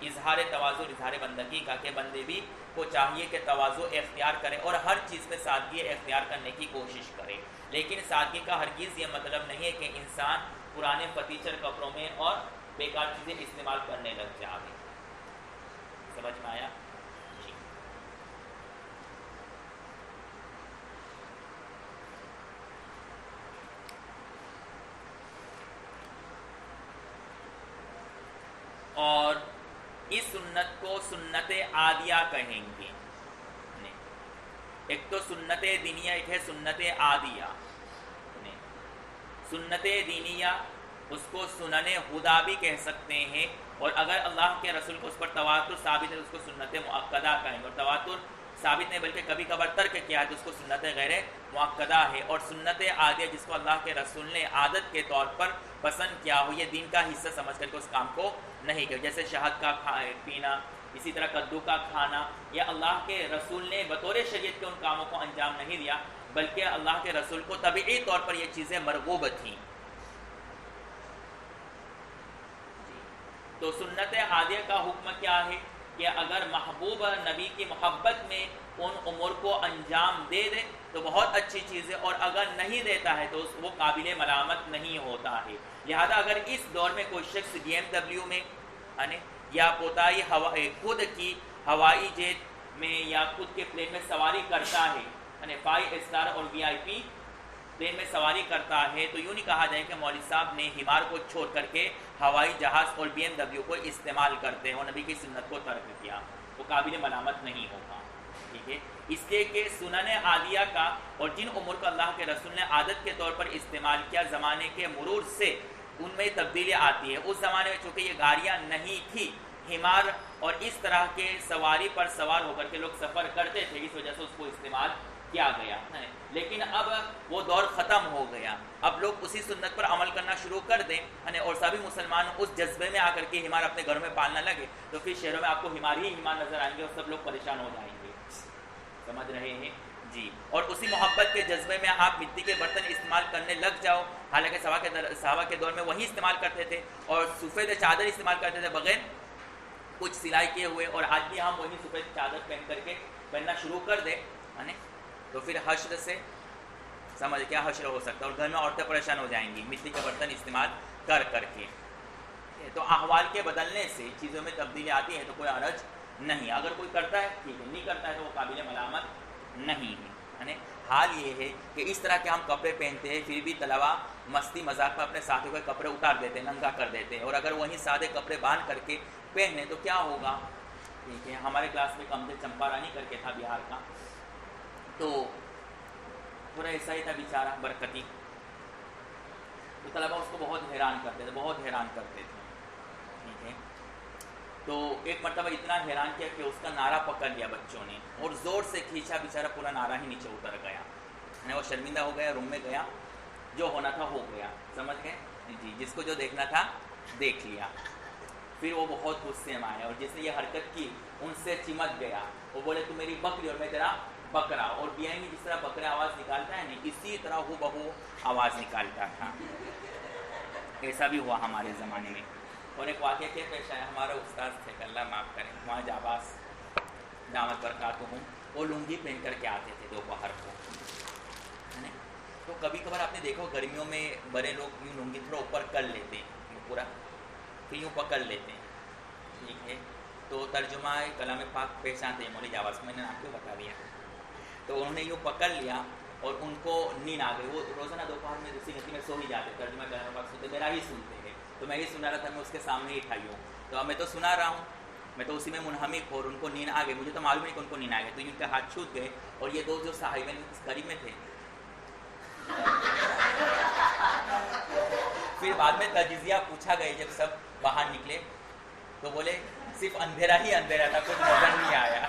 اظہار تواضع اور اظہار بندگی کا، کہ بندے بھی کو چاہیے کہ تواضع اختیار کرے اور ہر چیز میں سادگی اختیار کرنے کی کوشش کرے۔ لیکن سادگی کا ہرگز یہ مطلب نہیں ہے کہ انسان پرانے فتیچر کپڑوں میں اور بیکار چیزیں استعمال کرنے لگ جائے۔ سمجھ میں آیا؟ جی۔ اور اس سنت کو سنت عادیہ کہیں گے۔ ایک تو سنت دینیہ، ایک ہے سنت عادیہ۔ سنت دینیہ اس کو سنن ہدا بھی کہہ سکتے ہیں، اور اگر اللہ کے رسول کو اس پر تواتر ثابت ہے تو اس کو سنت مؤکدہ کہیں گے، اور تواتر ثابت نہیں بلکہ کبھی کبھار ترک کیا ہے تو اس کو سنت غیر مؤکدہ ہے۔ اور سنت عادیہ جس کو اللہ کے رسول نے عادت کے طور پر پسند کیا ہو، یہ دین کا حصہ سمجھ کر کے اس کام کو نہیں کیا، جیسے شہد کا پینا، اسی طرح کدو کا کھانا، یا اللہ کے رسول نے بطور شریعت کے ان کاموں کو انجام نہیں دیا، بلکہ اللہ کے رسول کو طبعی طور پر یہ چیزیں مرغوب تھیں۔ تو سنت عادیہ کا حکم کیا ہے کہ اگر محبوب نبی کی محبت میں ان امور کو انجام دے دے تو بہت اچھی چیز ہے، اور اگر نہیں دیتا ہے تو وہ قابل ملامت نہیں ہوتا ہے۔ لہذا اگر اس دور میں کوئی شخص BMW میں یا کوتاہی خود کی ہوائی جیٹ میں یا خود کے پلین میں سواری کرتا ہے، 5 اسٹار اور VIP پلین میں سواری کرتا ہے، تو یوں نہیں کہا جائے کہ مولوی صاحب نے حمار کو چھوڑ کر کے ہوائی جہاز اور BMW کو استعمال کرتے ہیں اور نبی کی سنت کو ترک کیا، وہ قابل ملامت نہیں ہوگا، ٹھیک ہے۔ اس لیے کہ سنن عادیہ کا اور جن امور کو اللہ کے رسول نے عادت کے طور پر استعمال کیا، زمانے کے مرور سے ان میں تبدیلی آتی ہے۔ اس زمانے میں چونکہ یہ گاڑیاں نہیں تھی، حمار اور اس طرح کے سواری پر سوار ہو کر کے لوگ سفر کرتے تھے، اس وجہ سے اس کو استعمال کیا گیا ہے۔ لیکن اب وہ دور ختم ہو گیا، اب لوگ اسی سنت پر عمل کرنا شروع کر دیں اور سبھی مسلمان اس جذبے میں آ کر کے حمار اپنے گھروں میں پالنا لگے، تو پھر شہروں میں آپ کو حمار ہی حمار نظر آئیں گے اور سب لوگ پریشان ہو جائیں گے۔ سمجھ رہے ہیں جی؟ اور اسی محبت کے جذبے میں آپ مٹی کے برتن استعمال کرنے لگ جاؤ، حالانکہ صحابہ کے دور میں وہی استعمال کرتے تھے اور سفید چادر استعمال کرتے تھے بغیر کچھ سلائی کیے ہوئے، اور آج بھی ہم وہی سفید چادر پہن کر کے پہننا شروع کر دیں تو پھر حشر سے سمجھ کیا حشر ہو سکتا ہے، اور گھر میں عورتیں پریشان ہو جائیں گی مٹی کے برتن استعمال کر کر کے۔ تو احوال کے بدلنے سے چیزوں میں تبدیلی آتی ہے تو کوئی حرج نہیں، اگر کوئی کرتا ہے ٹھیک ہے، نہیں کرتا ہے تو وہ قابل ملامت نہیں ہے۔ حال یہ ہے کہ اس طرح کے ہم کپڑے پہنتے ہیں، پھر بھی طلبا مستی مذاق میں اپنے ساتھیوں کے کپڑے اتار دیتے ہیں، ننگا کر دیتے ہیں، اور اگر وہیں سادے کپڑے باندھ کر کے پہنے تو کیا ہوگا؟ ٹھیک ہے، ہمارے کلاس میں کمزے چمپا رانی کر کے تھا بہار کا، تو تھوڑا ایسا ہی تھا بیچارہ برکتی، تو طلبا اس کو بہت حیران کرتے تھے، بہت حیران کرتے تھے، ٹھیک ہے۔ تو ایک مرتبہ اتنا حیران کیا کہ اس کا نعرہ پکڑ لیا بچوں نے اور زور سے کھینچا، بیچارہ پورا نعرہ ہی نیچے اتر گیا، وہ شرمندہ ہو گیا، روم میں گیا، جو ہونا تھا ہو گیا، سمجھ گئے جی؟ جس کو جو دیکھنا تھا دیکھ لیا۔ پھر وہ بہت غصے میں آیا اور جس نے یہ حرکت کی ان سے چمٹ گیا وہ بولے تو میری بکری اور میں تیرا بکرا، اور بیائی میں جس طرح بکرا آواز نکالتا ہے نہیں، اسی طرح ہو بہو آواز نکالتا تھا۔ ایسا بھی ہوا ہمارے زمانے میں۔ اور ایک واقعہ کیا پیش آیا، ہمارا استاد تھے کہ اللہ معاف کریں، وہاں جاباز دامت برکات ہوں، وہ لنگی پہن کر کے آتے تھے دوپہر کو، ہے نا؟ تو کبھی کبھار آپ نے دیکھا گرمیوں میں بڑے لوگ یوں لنگی تھوڑا اوپر کر لیتے ہیں پورا، پھر یوں پکڑ لیتے ہیں، ٹھیک ہے؟ تو ترجمہ کلام پاک پیش آتے ہیں مولوی جاباز کو، میں نے آپ کو بتا دیا۔ تو انہوں نے یوں پکڑ لیا اور ان کو نیند آ گئی، وہ روزانہ دوپہر میں دوسری گھنٹی میں سو ہی جاتے، ترجمہ کلام پاک سنتے، میرا ہی سنتے ہیں، تو میں ہی سنا رہا تھا، میں اس کے سامنے ہی ٹھائی ہوں، تو اب میں تو سنا رہا ہوں، میں تو اسی میں منہمک ہوں، اور ان کو نیند آ گئی، مجھے تو معلوم نہیں کہ ان کو نیند آ گئی، تو ان کے ہاتھ چھوٹ گئے، اور یہ دو جو صاحبین قریب میں تھے، پھر بعد میں تجزیہ پوچھا گئے جب سب باہر نکلے تو بولے صرف اندھیرا ہی اندھیرا تھا، کچھ نظر نہیں آیا،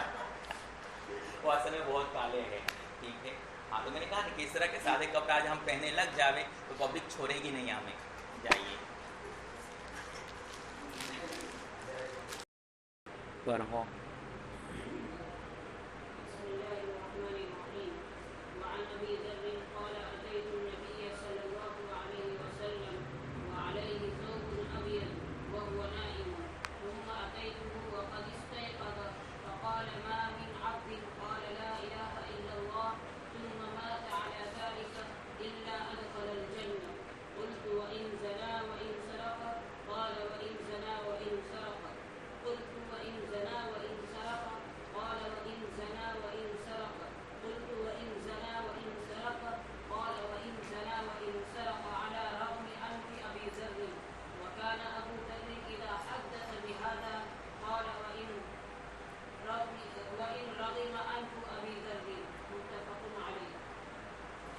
وہ اصل میں بہت کالے ہیں، ٹھیک ہے؟ ہاں تو میں نے کہا کہ اس طرح کے سادے کپڑے آج ہم پہنے لگ جاوے تو پبلک چھوڑے گی نہیں ہمیں، جائیے پڑھو۔ بسم الله الرحمن الرحيم وعن أبي ذر قال أتيت النبي صلى الله عليه وسلم وعليه ثوب أبيض وهو نائم ثم أتيته وقد استيقظ فقال ما من عبد قال لا إله إلا الله ثم مات على ذلك إلا أدخل الجنة قلت وإن زنا وإن سرق قال وإن زنا وإن سرق قلت وإن زنا وإن سرق قال وإن زنا وإن سرق قلت وإن زنا وإن سرق قال وإن زنا وإن سرق على رغم أنف أبي ذر وكان أبو ذر إذا حدث بهذا قال وإن رغم أنف أبي ذر متفق عليه۔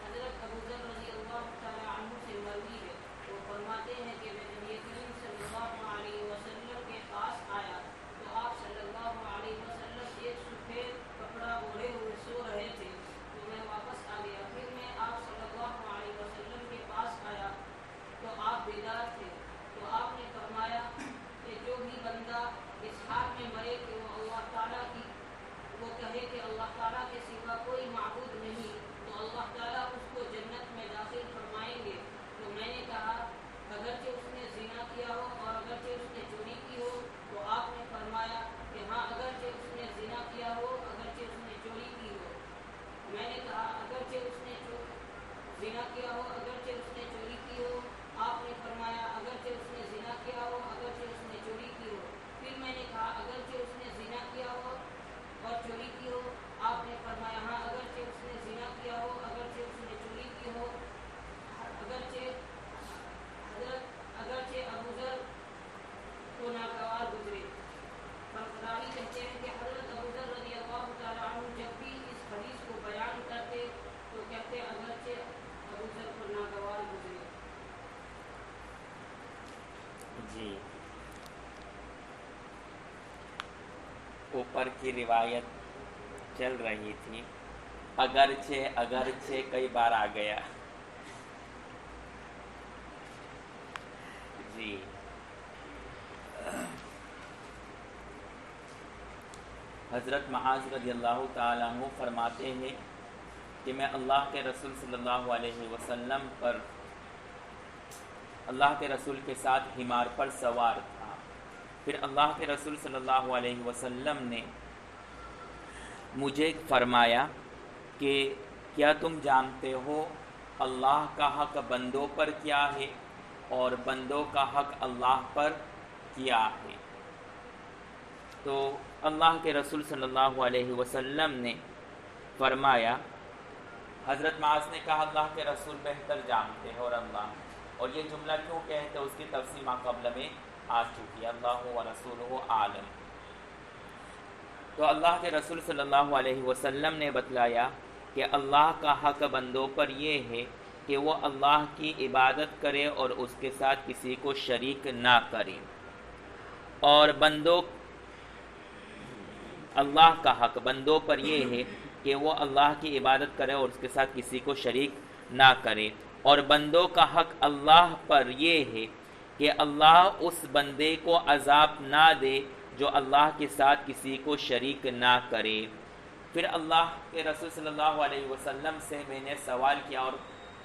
حضرت ابو ذر رضی اللہ تعالی عنہ سے مروی ہے، وہ فرماتے ہیں کہ میں نبی کریم صلی اللہ علیہ وسلم کے پاس آیا تو آپ صلی اللہ علیہ وسلم ایک سفید کپڑا اوڑھے ہوئے سو رہے تھے، تو میں واپس آ گیا، پھر میں آپ صلی اللہ علیہ وسلم کے پاس آیا تو آپ بیدار تھے، تو آپ نے فرمایا کہ جو بھی بندہ اس حال میں مرے کہ وہ اللہ تعالیٰ کی وہ کہے کہ اللہ تعالیٰ کے سوا کوئی معبود نہیں، تو اللہ تعالیٰ اس کو جنت میں داخل فرمائیں گے۔ تو میں نے کہا اگرچہ اس نے زنا کیا ہو اور اگرچہ اس نے چوری کی ہو، تو آپ نے فرمایا کہ ہاں اگرچہ اس نے زنا کیا ہو اگرچہ اس نے چوری کی ہو۔ میں نے کہا اگرچہ اس نے زنا کیا ہو اگرچہ اس نے چوری کی ہو، آپ نے فرمایا اگرچہ اس نے زنا کیا ہو اگرچہ اس نے چوری کی ہو۔ پھر میں نے کہا اگرچہ اس نے زنا کیا ہو اور چوری کی ہو، آپ نے فرمایا ہاں اگرچہ اس نے زنا کیا ہو اگرچہ اس نے چوری کی ہو۔ اگرچہ ابو ذر کو ناگوار گزرے۔ راوی کہتے ہیں کہ حضرت ابو ذر رضی اللہ تعالیٰ عنہ جب بھی اس حدیث کو بیان کرتے تو کہتے اگرچہ ابو ذر کو ناگوار گزرے۔ جی اوپر کی روایت چل رہی تھی، اگرچہ کئی بار آ گیا۔ جی حضرت معاذ رضی اللہ تعالیٰ عنہ فرماتے ہیں کہ میں اللہ کے رسول صلی اللہ علیہ وسلم پر اللہ کے رسول کے ساتھ حمار پر سوار تھا، پھر اللہ کے رسول صلی اللہ علیہ وسلم نے مجھے فرمایا کہ کیا تم جانتے ہو اللہ کا حق بندوں پر کیا ہے اور بندوں کا حق اللہ پر کیا ہے؟ تو اللہ کے رسول صلی اللہ علیہ وسلم نے فرمایا، حضرت معاذ نے کہا اللہ کے رسول بہتر جانتے ہیں اور اللہ، اور یہ جملہ کیوں کہتے اس کی تفصیل ما قبل میں آ چکی ہے، اللہ و رسولہ عالم۔ تو اللہ کے رسول صلی اللہ علیہ وسلم نے بتلایا کہ اللہ کا حق بندوں پر یہ ہے کہ وہ اللہ کی عبادت کرے اور اس کے ساتھ کسی کو شریک نہ کرے، اور اللہ کا حق بندوں پر یہ ہے کہ وہ اللہ کی عبادت کرے اور اس کے ساتھ کسی کو شریک نہ کرے، اور بندوں کا حق اللہ پر یہ ہے کہ اللہ اس بندے کو عذاب نہ دے جو اللہ کے ساتھ کسی کو شریک نہ کرے۔ پھر اللہ کے رسول صلی اللہ علیہ وسلم سے میں نے سوال کیا اور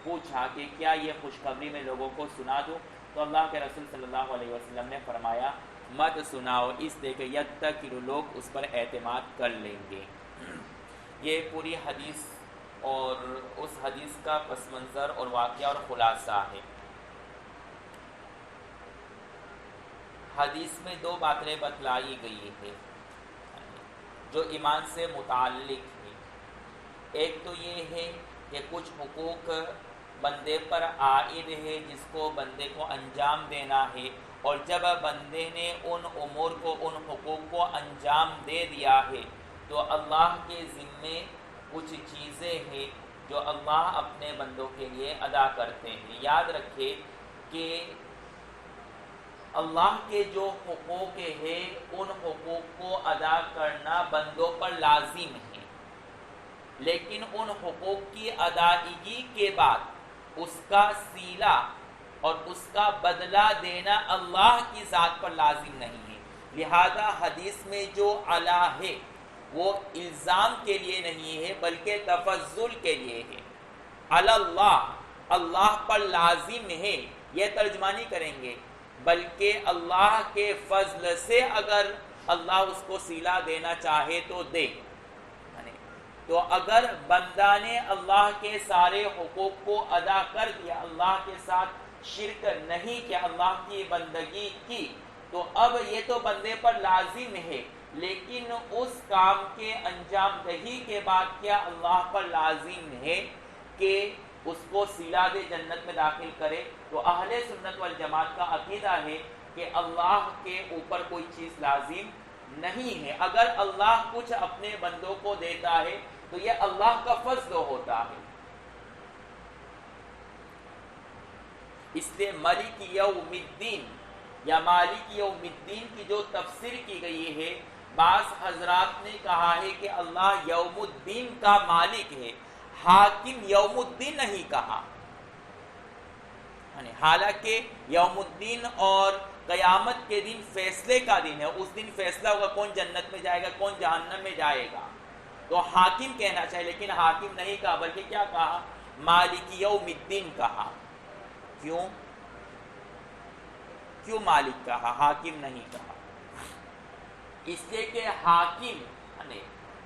پوچھا کہ کیا یہ خوشخبری میں لوگوں کو سنا دوں؟ تو اللہ کے رسول صلی اللہ علیہ وسلم نے فرمایا مت سناؤ، اس لیے کہ یتکل لوگ اس پر اعتماد کر لیں گے۔ یہ پوری حدیث اور اس حدیث کا پس منظر اور واقعہ اور خلاصہ ہے۔ حدیث میں دو باتیں بتلائی گئی ہیں جو ایمان سے متعلق ہیں۔ ایک تو یہ ہے کہ کچھ حقوق بندے پر عائد ہے جس کو بندے کو انجام دینا ہے، اور جب بندے نے ان امور کو، ان حقوق کو انجام دے دیا ہے تو اللہ کے ذمے کچھ چیزیں ہیں جو اللہ اپنے بندوں کے لیے ادا کرتے ہیں۔ یاد رکھے کہ اللہ کے جو حقوق ہیں ان حقوق کو ادا کرنا بندوں پر لازم ہے، لیکن ان حقوق کی ادائیگی کے بعد اس کا صلہ اور اس کا بدلہ دینا اللہ کی ذات پر لازم نہیں ہے۔ لہذا حدیث میں جو علا ہے وہ الزام کے لیے نہیں ہے بلکہ تفضل کے لیے ہے۔ اللہ، اللہ پر لازم ہے، یہ ترجمہ نہیں کریں گے، بلکہ اللہ کے فضل سے اگر اللہ اس کو صلہ دینا چاہے تو دے۔ تو اگر بندہ نے اللہ کے سارے حقوق کو ادا کر دیا، اللہ کے ساتھ شرک نہیں کیا، اللہ کی بندگی کی، تو اب یہ تو بندے پر لازم ہے، لیکن اس کام کے انجام دہی کے بعد کیا اللہ پر لازم ہے کہ اس کو صلہ دے، جنت میں داخل کرے؟ تو اہل سنت والجماعت کا عقیدہ ہے کہ اللہ کے اوپر کوئی چیز لازم نہیں ہے۔ اگر اللہ کچھ اپنے بندوں کو دیتا ہے تو یہ اللہ کا فضل ہوتا ہے۔ اس لیے مالک یوم الدین یا مالک یوم الدین کی جو تفسیر کی گئی ہے، بعض حضرات نے کہا ہے کہ اللہ یوم الدین کا مالک ہے، حاکم یوم الدین نہیں کہا۔ حالانکہ یوم الدین اور قیامت کے دن فیصلے کا دن ہے، اس دن فیصلہ ہوگا کون جنت میں جائے گا کون جہنم میں جائے گا، تو حاکم کہنا چاہیے، لیکن حاکم نہیں کہا بلکہ کیا کہا؟ مالک یوم الدین کہا۔ کیوں مالک کہا، حاکم نہیں کہا؟ اس لیے کہ حاکم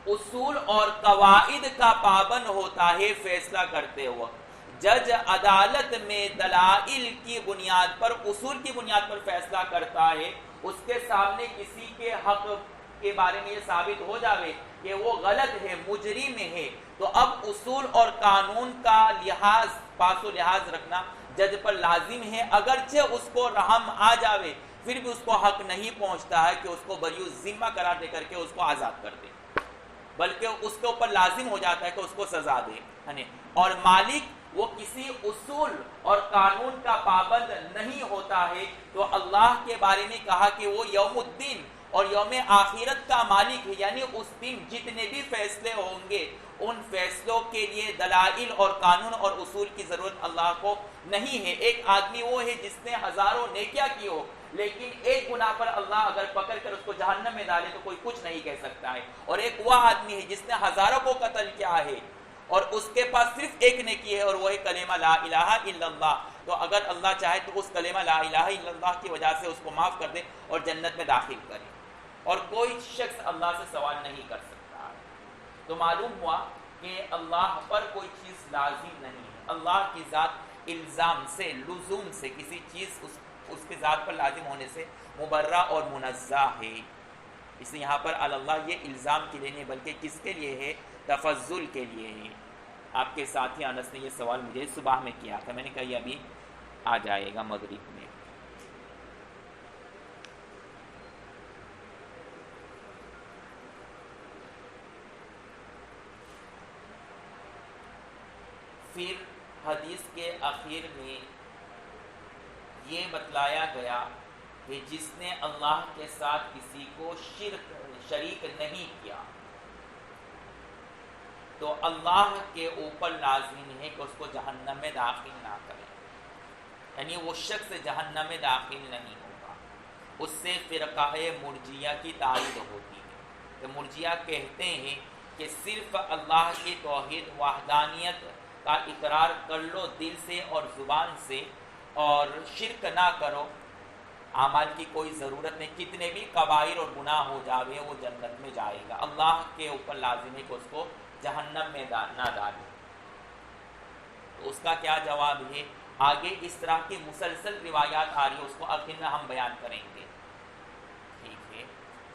اصول اور قواعد کا پابند ہوتا ہے فیصلہ کرتے وقت۔ جج عدالت میں دلائل کی بنیاد پر، اصول کی بنیاد پر فیصلہ کرتا ہے، اس کے سامنے کسی کے حق کے بارے میں یہ ثابت ہو جاوے کہ وہ غلط ہے، مجرم ہے، تو اب اصول اور قانون کا پاس و لحاظ رکھنا جج پر لازم ہے، اگرچہ اس کو رحم آ جاوے پھر بھی اس کو حق نہیں پہنچتا ہے کہ اس کو بری الذمہ قرار دے کر کے اس کو آزاد کر دے، بلکہ اس کے اوپر لازم ہو جاتا ہے کہ اس کو سزا دے۔ اور مالک وہ کسی اصول اور قانون کا پابند نہیں ہوتا ہے، تو اللہ کے بارے میں کہا کہ وہ یوم الدین اور یوم آخرت کا مالک ہے، یعنی اس دن جتنے بھی فیصلے ہوں گے ان فیصلوں کے لیے دلائل اور قانون اور اصول کی ضرورت اللہ کو نہیں ہے۔ ایک آدمی وہ ہے جس نے ہزاروں نیکیاں کی ہو، لیکن ایک گناہ پر اللہ اگر پکڑ کر اس کو جہنم میں ڈالے تو کوئی کچھ نہیں کہہ سکتا ہے، اور ایک وہ آدمی ہے جس نے ہزاروں کو قتل کیا ہے اور اس کے پاس صرف ایک نیکی ہے اور وہ ہے کلمہ لا الہ الا اللہ، تو اگر اللہ چاہے تو اس کلمہ لا الہ الا اللہ کی وجہ سے اس کو معاف کر دے اور جنت میں داخل کرے، اور کوئی شخص اللہ سے سوال نہیں کر سکتا۔ تو معلوم ہوا کہ اللہ پر کوئی چیز لازم نہیں ہے، اللہ کی ذات الزام سے، لزوم سے، کسی چیز اس کی ذات پر لازم ہونے سے مبرہ اور منزہ ہے۔ اس لیے یہاں پر اللہ یہ الزام کے لیے نہیں بلکہ کس کے لیے ہے؟ تفضل کے لیے ہے۔ آپ کے ساتھی انس نے یہ سوال مجھے صبح میں کیا تھا، میں نے کہا یہ ابھی آ جائے گا مغرب میں۔ پھر حدیث کے آخر میں یہ بتلایا گیا کہ جس نے اللہ کے ساتھ کسی کو شریک نہیں کیا تو اللہ کے اوپر لازم ہے کہ اس کو جہنم میں داخل نہ کرے، یعنی وہ شخص جہنم میں داخل نہیں ہوگا۔ اس سے فرقہ مرجیہ کی تائید ہوتی ہے کہ مرجیہ کہتے ہیں کہ صرف اللہ کی توحید وحدانیت کا اقرار کر لو دل سے اور زبان سے اور شرک نہ کرو، اعمال کی کوئی ضرورت نہیں، کتنے بھی کبائر اور گناہ ہو جاوے وہ جنت میں جائے گا، اللہ کے اوپر لازم ہے کہ اس کو جہنم میں نہ ڈالے۔ تو اس کا کیا جواب ہے؟ آگے اس طرح کی مسلسل روایات آ رہی ہے، اس کو آخر میں ہم بیان کریں گے، ٹھیک ہے؟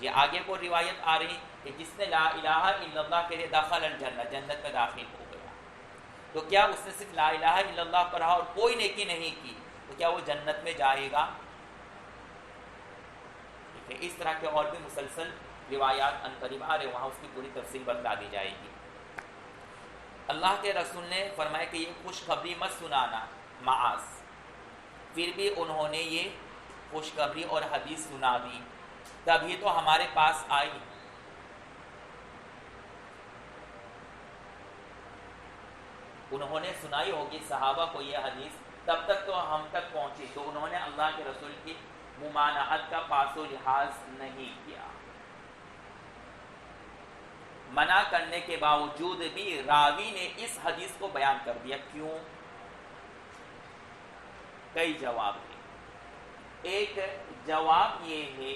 یہ آگے وہ روایت آ رہی کہ جس نے لا الہ الا اللہ کے لیے دخل الجنہ، جنت میں داخل ہو گیا، تو کیا اس نے صرف لا الہ الا اللہ پڑھا اور کوئی نیکی نہیں کی تو کیا وہ جنت میں جائے گا؟ ٹھیک ہے، اس طرح کے اور بھی مسلسل روایات عنقریب آ رہے، وہاں اس کی پوری تفصیل بتلا دی جائے گی۔ اللہ کے رسول نے فرمایا کہ یہ خوشخبری مت سنانا معاذ، پھر بھی انہوں نے یہ خوشخبری اور حدیث سنا دی، تبھی تو ہمارے پاس آئی۔ انہوں نے سنائی ہوگی صحابہ کو یہ حدیث، تب تک تو ہم تک پہنچی، تو انہوں نے اللہ کے رسول کی ممانعت کا پاس و لحاظ نہیں کیا۔ منع کرنے کے باوجود بھی راوی نے اس حدیث کو بیان کر دیا، کیوں؟ کئی جواب ہیں۔ ایک جواب یہ ہے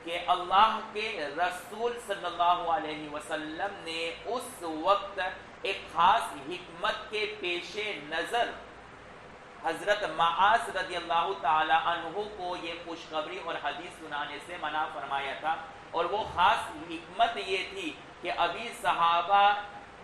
کہ اللہ کے رسول صلی اللہ علیہ وسلم نے اس وقت ایک خاص حکمت کے پیش نظر حضرت معاذ رضی اللہ تعالی عنہ کو یہ خوشخبری اور حدیث سنانے سے منع فرمایا تھا، اور وہ خاص حکمت یہ تھی کہ ابھی صحابہ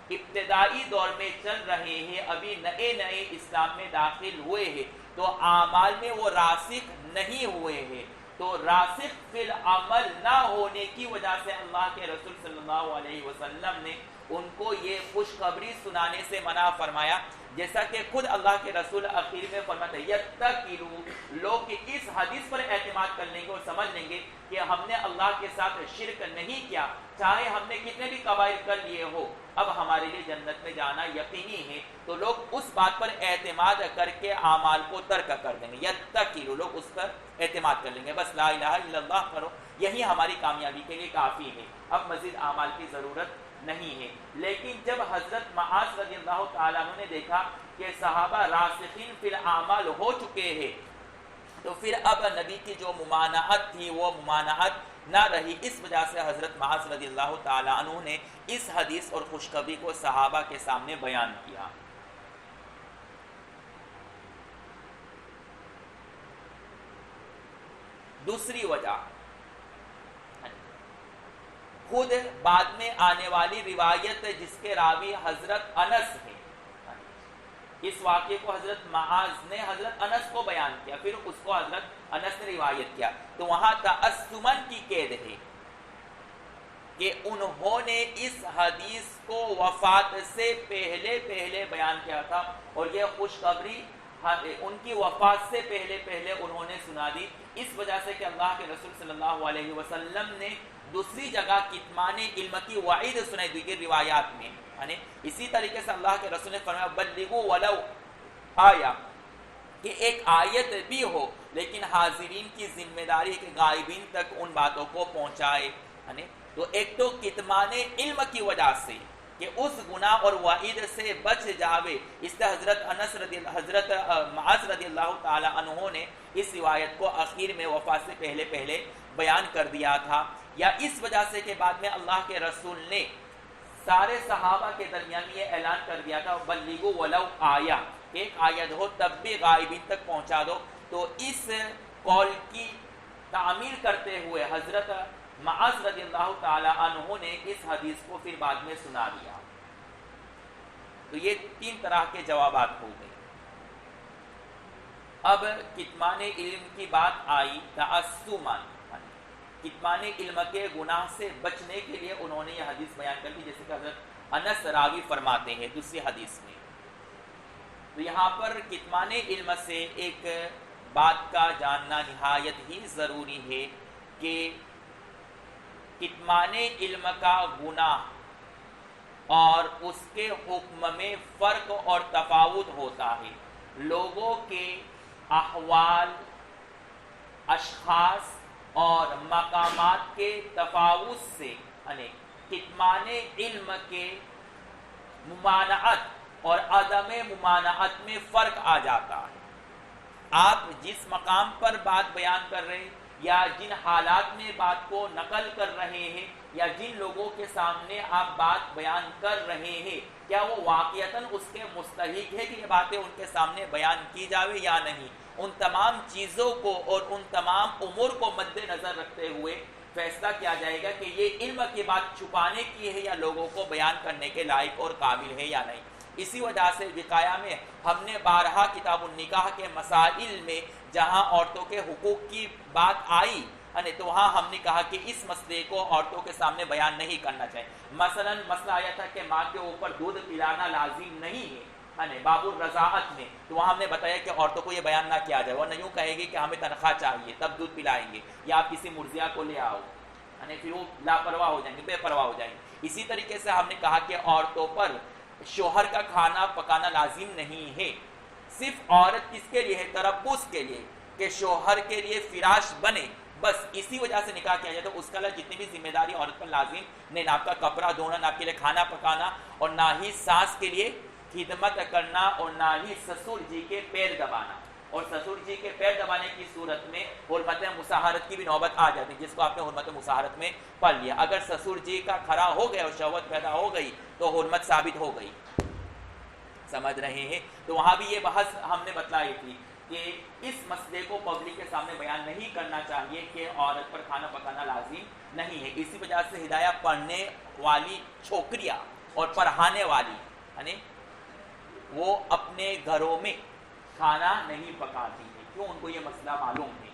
ابتدائی دور میں چل رہے ہیں، ابھی نئے نئے اسلام میں داخل ہوئے ہیں، تو اعمال میں وہ راسخ نہیں ہوئے ہیں، تو راسخ فی العمل نہ ہونے کی وجہ سے اللہ کے رسول صلی اللہ علیہ وسلم نے ان کو یہ خوشخبری سنانے سے منع فرمایا، جیسا کہ خود اللہ کے رسول اخیر میں فرماتے ہیں یتقلو، لوگ اس حدیث پر اعتماد کر لیں گے اور سمجھ لیں گے کہ ہم نے اللہ کے ساتھ شرک نہیں کیا، چاہے ہم نے کتنے بھی کبائر کر لیے ہو، اب ہمارے لیے جنت میں جانا یقینی ہے، تو لوگ اس بات پر اعتماد کر کے اعمال کو ترک کر دیں گے، یتقلو، لوگ اس پر اعتماد کر لیں گے، بس لا الہ الا اللہ کرو، یہی ہماری کامیابی کے لیے کافی ہے، اب مزید اعمال کی ضرورت نہیں ہے۔ لیکن جب حضرت معاذ رضی اللہ تعالیٰ عنہ نے دیکھا کہ صحابہ راسخین فی الاعمال ہو چکے ہیں، تو پھر اب نبی کی جو ممانعت تھی وہ ممانعت نہ رہی، اس وجہ سے حضرت معاذ رضی اللہ تعالیٰ عنہ نے اس حدیث اور خوشخبری کو صحابہ کے سامنے بیان کیا۔ دوسری وجہ، خود بعد میں آنے والی روایت جس کے راوی حضرت انس ہیں، اس واقعے کو حضرت معاذ نے حضرت انس کو بیان کیا، پھر اس کو حضرت انس نے روایت کیا، تو وہاں تعصمن کی قید ہے کہ انہوں نے اس حدیث کو وفات سے پہلے بیان کیا تھا، اور یہ خوشخبری ان کی وفات سے پہلے انہوں نے سنا دی، اس وجہ سے کہ اللہ کے رسول صلی اللہ علیہ وسلم نے دوسری جگہ کتمان علم کی وعید سنائی دیگر روایات میں، یعنی اسی طریقے سے اللہ کے رسول نے فرمایا بلغوا ولو آیا، کہ ایک آیت بھی ہو لیکن حاضرین کی ذمہ داری کہ غائبین تک ان باتوں کو پہنچائے، یعنی تو ایک تو کتمان علم کی وجہ سے کہ اس گناہ اور وعید سے بچ جاوے، اس سے حضرت معاذ رضی اللہ تعالی عنہ نے اس روایت کو اخیر میں وفات سے پہلے بیان کر دیا تھا، یا اس وجہ سے کہ بعد میں اللہ کے رسول نے سارے صحابہ کے درمیان یہ اعلان کر دیا تھا بلغوا ولو آیا، ایک آیت ہو تب بھی غائبین تک پہنچا دو، تو اس قول کی تعمیل کرتے ہوئے حضرت معاذ رضی اللہ تعالی عنہ نے اس حدیث کو پھر بعد میں سنا دیا۔ تو یہ تین طرح کے جوابات ہو گئے۔ اب کتمان علم کی بات آئی، تعصمن، کتمان علم کے گناہ سے بچنے کے لیے انہوں نے یہ حدیث بیان کر دی، جیسے کہ حضرت انس راوی فرماتے ہیں دوسری حدیث میں۔ تو یہاں پر کتمان علم سے ایک بات کا جاننا نہایت ہی ضروری ہے کہ کتمان علم کا گناہ اور اس کے حکم میں فرق اور تفاوت ہوتا ہے، لوگوں کے احوال، اشخاص اور مقامات کے تفاوت سے، یعنی کتمان علم کے ممانعت اور عدم ممانعت میں فرق آ جاتا ہے. آپ جس مقام پر بات بیان کر رہے ہیں یا جن حالات میں بات کو نقل کر رہے ہیں یا جن لوگوں کے سامنے آپ بات بیان کر رہے ہیں، کیا وہ واقعتاً اس کے مستحق ہے کہ یہ باتیں ان کے سامنے بیان کی جاوے یا نہیں؟ ان تمام چیزوں کو اور ان تمام امور کو مد نظر رکھتے ہوئے فیصلہ کیا جائے گا کہ یہ علم کی بات چھپانے کی ہے یا لوگوں کو بیان کرنے کے لائق اور قابل ہے یا نہیں. اسی وجہ سے وقایا میں ہم نے بارہا کتاب النکاح کے مسائل میں جہاں عورتوں کے حقوق کی بات آئی تو وہاں ہم نے کہا کہ اس مسئلے کو عورتوں کے سامنے بیان نہیں کرنا چاہیے. مثلا مسئلہ آیا تھا کہ ماں کے اوپر دودھ پلانا لازم نہیں ہے باب الرضاعت میں، تو وہاں ہم نے بتایا کہ عورتوں کو یہ بیان نہ کیا جائے. وہ نہیں کہے گی کہ ہمیں تنخواہ چاہیے تب دودھ پلائیں گے، یا آپ کسی مرضیہ کو لے آؤ، پھر وہ لاپرواہ ہو جائیں گے، بے پرواہ ہو جائیں گے. اسی طریقے سے ہم نے کہا کہ عورتوں پر شوہر کا کھانا پکانا لازم نہیں ہے، صرف عورت کس کے لیے ہے؟ تربص کے لیے، کہ شوہر کے لیے فراش بنے، بس اسی وجہ سے نکاح کیا جائے. تو اس کا جتنی بھی ذمہ داری عورت پر لازم نہیں، نہ آپ کا کپڑا دھونا، نہ آپ کے لیے کھانا پکانا، اور نہ ہی ساس کے لیے خدمت کرنا، اور نہ ہی سسر جی کے پیر دبانا. اور سسر جی کے پیر دبانے کی صورت میں حرمت مساہرت کی بھی نوبت آ جاتی، جس کو آپ نے حرمت مساہرت میں پڑھ لیا. اگر سسر جی کا کھڑا ہو گیا اور شہوت پیدا ہو گئی تو حرمت ثابت ہو گئی. سمجھ رہے ہیں؟ تو وہاں بھی یہ بحث ہم نے بتلائی تھی کہ اس مسئلے کو پبلک کے سامنے بیان نہیں کرنا چاہیے کہ عورت پر کھانا پکانا لازم نہیں ہے. اسی وجہ سے ہدایہ پڑھنے والی چھوکریاں اور پڑھانے والی وہ اپنے گھروں میں کھانا نہیں پکاتی ہے. کیوں؟ ان کو یہ مسئلہ معلوم ہے،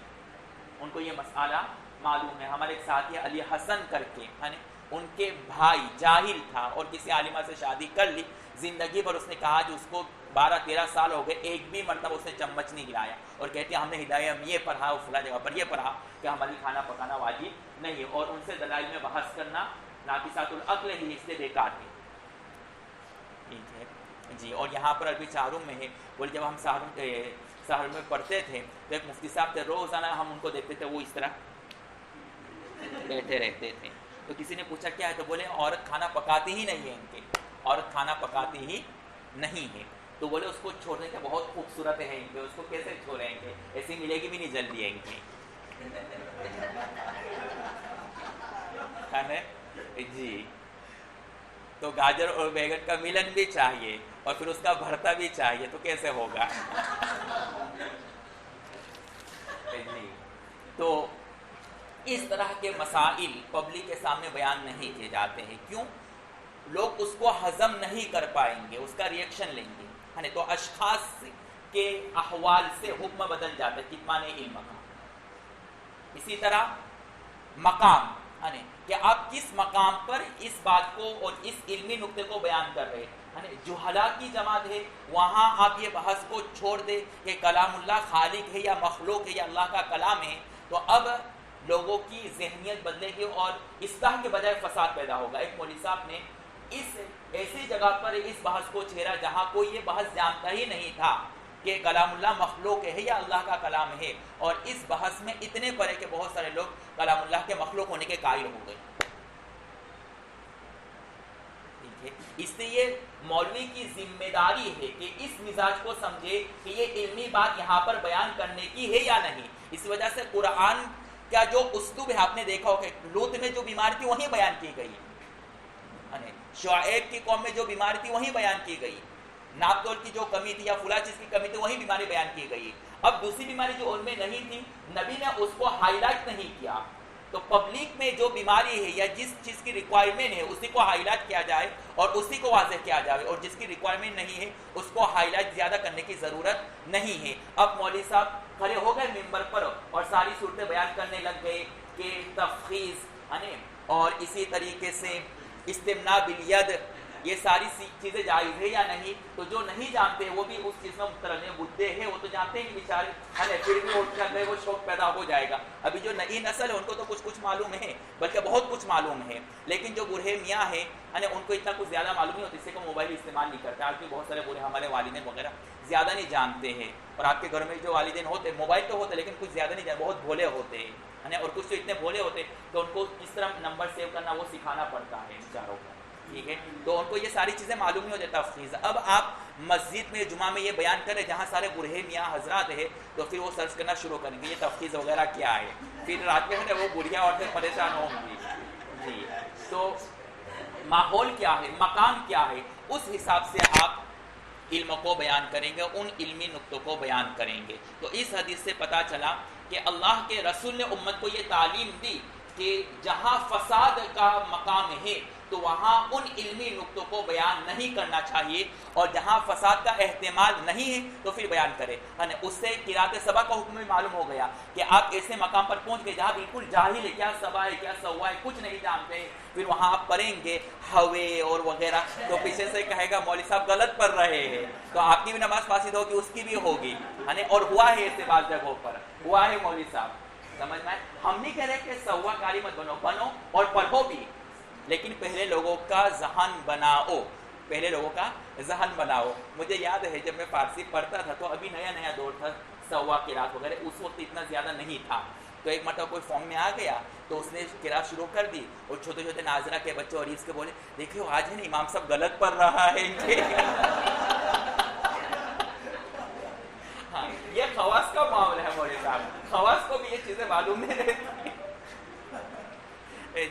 ان کو یہ مسئلہ معلوم ہے. ہمارے ایک ساتھی علی حسن کر کے ان کے بھائی جاہل تھا اور کسی عالمہ سے شادی کر لی. زندگی بھر اس نے کہا کہ اس کو 12-13 سال ہو گئے، ایک بھی مرتبہ اس نے چمچ نہیں گرایا، اور کہتے ہیں ہم نے ہدایہ میں یہ پڑھا، فلاں جگہ پر یہ پڑھا کہ ہمارے کھانا پکانا واجب نہیں ہے. اور ان سے دلائل میں بحث کرنا ناقصات العقل ہی، اس لیے بیکار ہے. ٹھیک ہے جی. اور یہاں پر عربی چاروں میں ہے، بولے جب ہم سہر میں پڑھتے تھے تو ایک مفتی صاحب تھے، روزانہ ہم ان کو دیکھتے تھے وہ اس طرح بیٹھے رہتے تھے. تو کسی نے پوچھا کیا ہے؟ تو بولے عورت کھانا پکاتی ہی نہیں ہے، ان کے عورت کھانا پکاتی ہی نہیں ہے. تو بولے اس کو چھوڑنے کے بہت خوبصورت ہے ان کے، اس کو کیسے چھوڑیں گے؟ ایسی ملے گی بھی نہیں جلدی ان کی جی. تو گاجر اور بیگن کا ملن بھی چاہیے اور پھر اس کا بھرتا بھی چاہیے، تو کیسے ہوگا جی. تو اس طرح کے مسائل پبلک کے سامنے بیان نہیں کیے جاتے ہیں. کیوں؟ لوگ اس کو ہضم نہیں کر پائیں گے، اس کا ریئیکشن لیں گے. تو اشخاص کے احوال سے حکم بدل جاتا ہے کتمان علم کا. اسی طرح مقام، کہ آپ کس مقام پر اس بات کو اور اس علمی نقطے کو بیان کر رہے ہیں. جہلا کی جماعت ہے، وہاں آپ یہ بحث کو چھوڑ دیں کہ کلام اللہ خالق ہے یا مخلوق ہے یا اللہ کا کلام ہے، تو اب لوگوں کی ذہنیت بدلے گی اور اصلاح کے بجائے فساد پیدا ہوگا. ایک مولوی صاحب نے اس ایسی جگہ پر اس بحث کو چھیڑا جہاں کوئی یہ بحث جانتا ہی نہیں تھا کہ کلام اللہ مخلوق ہے یا اللہ کا کلام ہے، اور اس بحث میں اتنے پڑے کہ بہت سارے لوگ کلام اللہ کے مخلوق ہونے کے قائل ہو گئے. اس لیے مولوی کی ذمہ داری ہے کہ اس مزاج کو سمجھے کہ یہ علمی بات یہاں پر بیان کرنے کی ہے یا نہیں. اس وجہ سے قرآن کا جو اسلوب ہے آپ نے دیکھا ہو کہ لوط میں جو بیماری تھی وہیں بیان کی گئی، شعیب کی قوم میں جو بیماری تھی وہیں بیان کی گئی، ناپ تول کی جو کمی تھی یا فلاں چیز کی کمی تھی وہیں بیماری بیان کی گئی. اب دوسری بیماری جو ان میں نہیں تھی نبی نے اس کو ہائی لائٹ نہیں کیا. تو پبلک میں جو بیماری ہے یا جس چیز کی ریکوائرمنٹ ہے اسی کو ہائی لائٹ کیا جائے اور اسی کو واضح کیا جائے، اور جس کی ریکوائرمنٹ نہیں ہے اس کو ہائی لائٹ زیادہ کرنے کی ضرورت نہیں ہے. اب مولوی صاحب کھڑے ہو گئے ممبر پر اور ساری صورتیں بیان کرنے لگ گئے کہ تفخیص اور اسی طریقے سے استمناء بالید یہ ساری چیزیں جائز ہے یا نہیں. تو جو نہیں جانتے وہ بھی اس چیز میں مبتلا ہیں. بدھے ہیں وہ تو جانتے ہیں بیچارے ہے نا, پھر بھی ان کے اندر وہ شوق پیدا ہو جائے گا. ابھی جو نئی نسل ہے ان کو تو کچھ معلوم ہے, بلکہ بہت کچھ معلوم ہے, لیکن جو بوڑھے میاں ہیں ان کو اتنا کچھ زیادہ معلوم نہیں ہوتا, اس سے کو موبائل استعمال نہیں کرتے. آج بھی بہت سارے بوڑھے ہمارے والدین وغیرہ زیادہ نہیں جانتے ہیں, اور آپ کے گھر میں جو والدین ہوتے ہیں موبائل تو ہوتے لیکن کچھ زیادہ نہیں جانتے, بہت بھولے ہوتے ہیں اور کچھ تو اتنے بھولے ہوتے کہ ان کو کس طرح نمبر سیو کرنا وہ سکھانا پڑتا ہے بیچاروں کو. ٹھیک ہے, تو ان کو یہ ساری چیزیں معلوم نہیں ہوتی تفخیص. اب آپ مسجد میں جمعہ میں یہ بیان کریں جہاں سارے بوڑھے میاں حضرات ہیں, تو پھر وہ سرچ کرنا شروع کریں گے یہ تفخیص وغیرہ کیا ہے, پھر رات میں وہ بڑھیا عورتیں پریشان ہوں گی. جی, تو ماحول کیا ہے, مقام کیا ہے, اس حساب سے آپ علم کو بیان کریں گے, ان علمی نقطوں کو بیان کریں گے. تو اس حدیث سے پتہ چلا کہ اللہ کے رسول نے امت کو یہ تعلیم دی کہ جہاں فساد کا مقام ہے تو وہاں ان علمی نقطوں کو بیان نہیں کرنا چاہیے, اور جہاں فساد کا احتمال نہیں ہے تو پھر بیان کرے. اس سے قرات سبا کا حکم بھی معلوم ہو گیا کہ آپ ایسے مقام پر پہنچ گئے جہاں بالکل جاہل ہے, کیا سبا ہے کیا سوا ہے کچھ نہیں جانتے, پھر وہاں آپ پڑھیں گے ہوے اور وغیرہ, تو پیچھے سے کہے گا مولوی صاحب غلط پڑھ رہے ہیں, تو آپ کی بھی نماز فاسد ہوگی, اس کی بھی ہوگی. اور ہوا ہے ایسے بعض جگہوں پر ہوا ہے مولوی صاحب, سمجھ میں. ہم نہیں کہہ رہے کہ سوا کاری مت بنو اور پڑھو بھی, لیکن پہلے لوگوں کا ذہن بناؤ. مجھے یاد ہے جب میں فارسی پڑھتا تھا تو ابھی نیا دور تھا سوا قرات وغیرہ, اس وقت اتنا زیادہ نہیں تھا. تو ایک مرتبہ کوئی فارم میں آ گیا تو اس نے قرات شروع کر دی, اور چھوٹے ناظرہ کے بچے اور اس کے بولے دیکھو آج ہے نا امام صاحب غلط پڑھ رہا ہے ان کے. ہاں, یہ خواص کا معاملہ ہے مولوی صاحب, خواص کو بھی یہ چیزیں معلوم نہیں رہتی.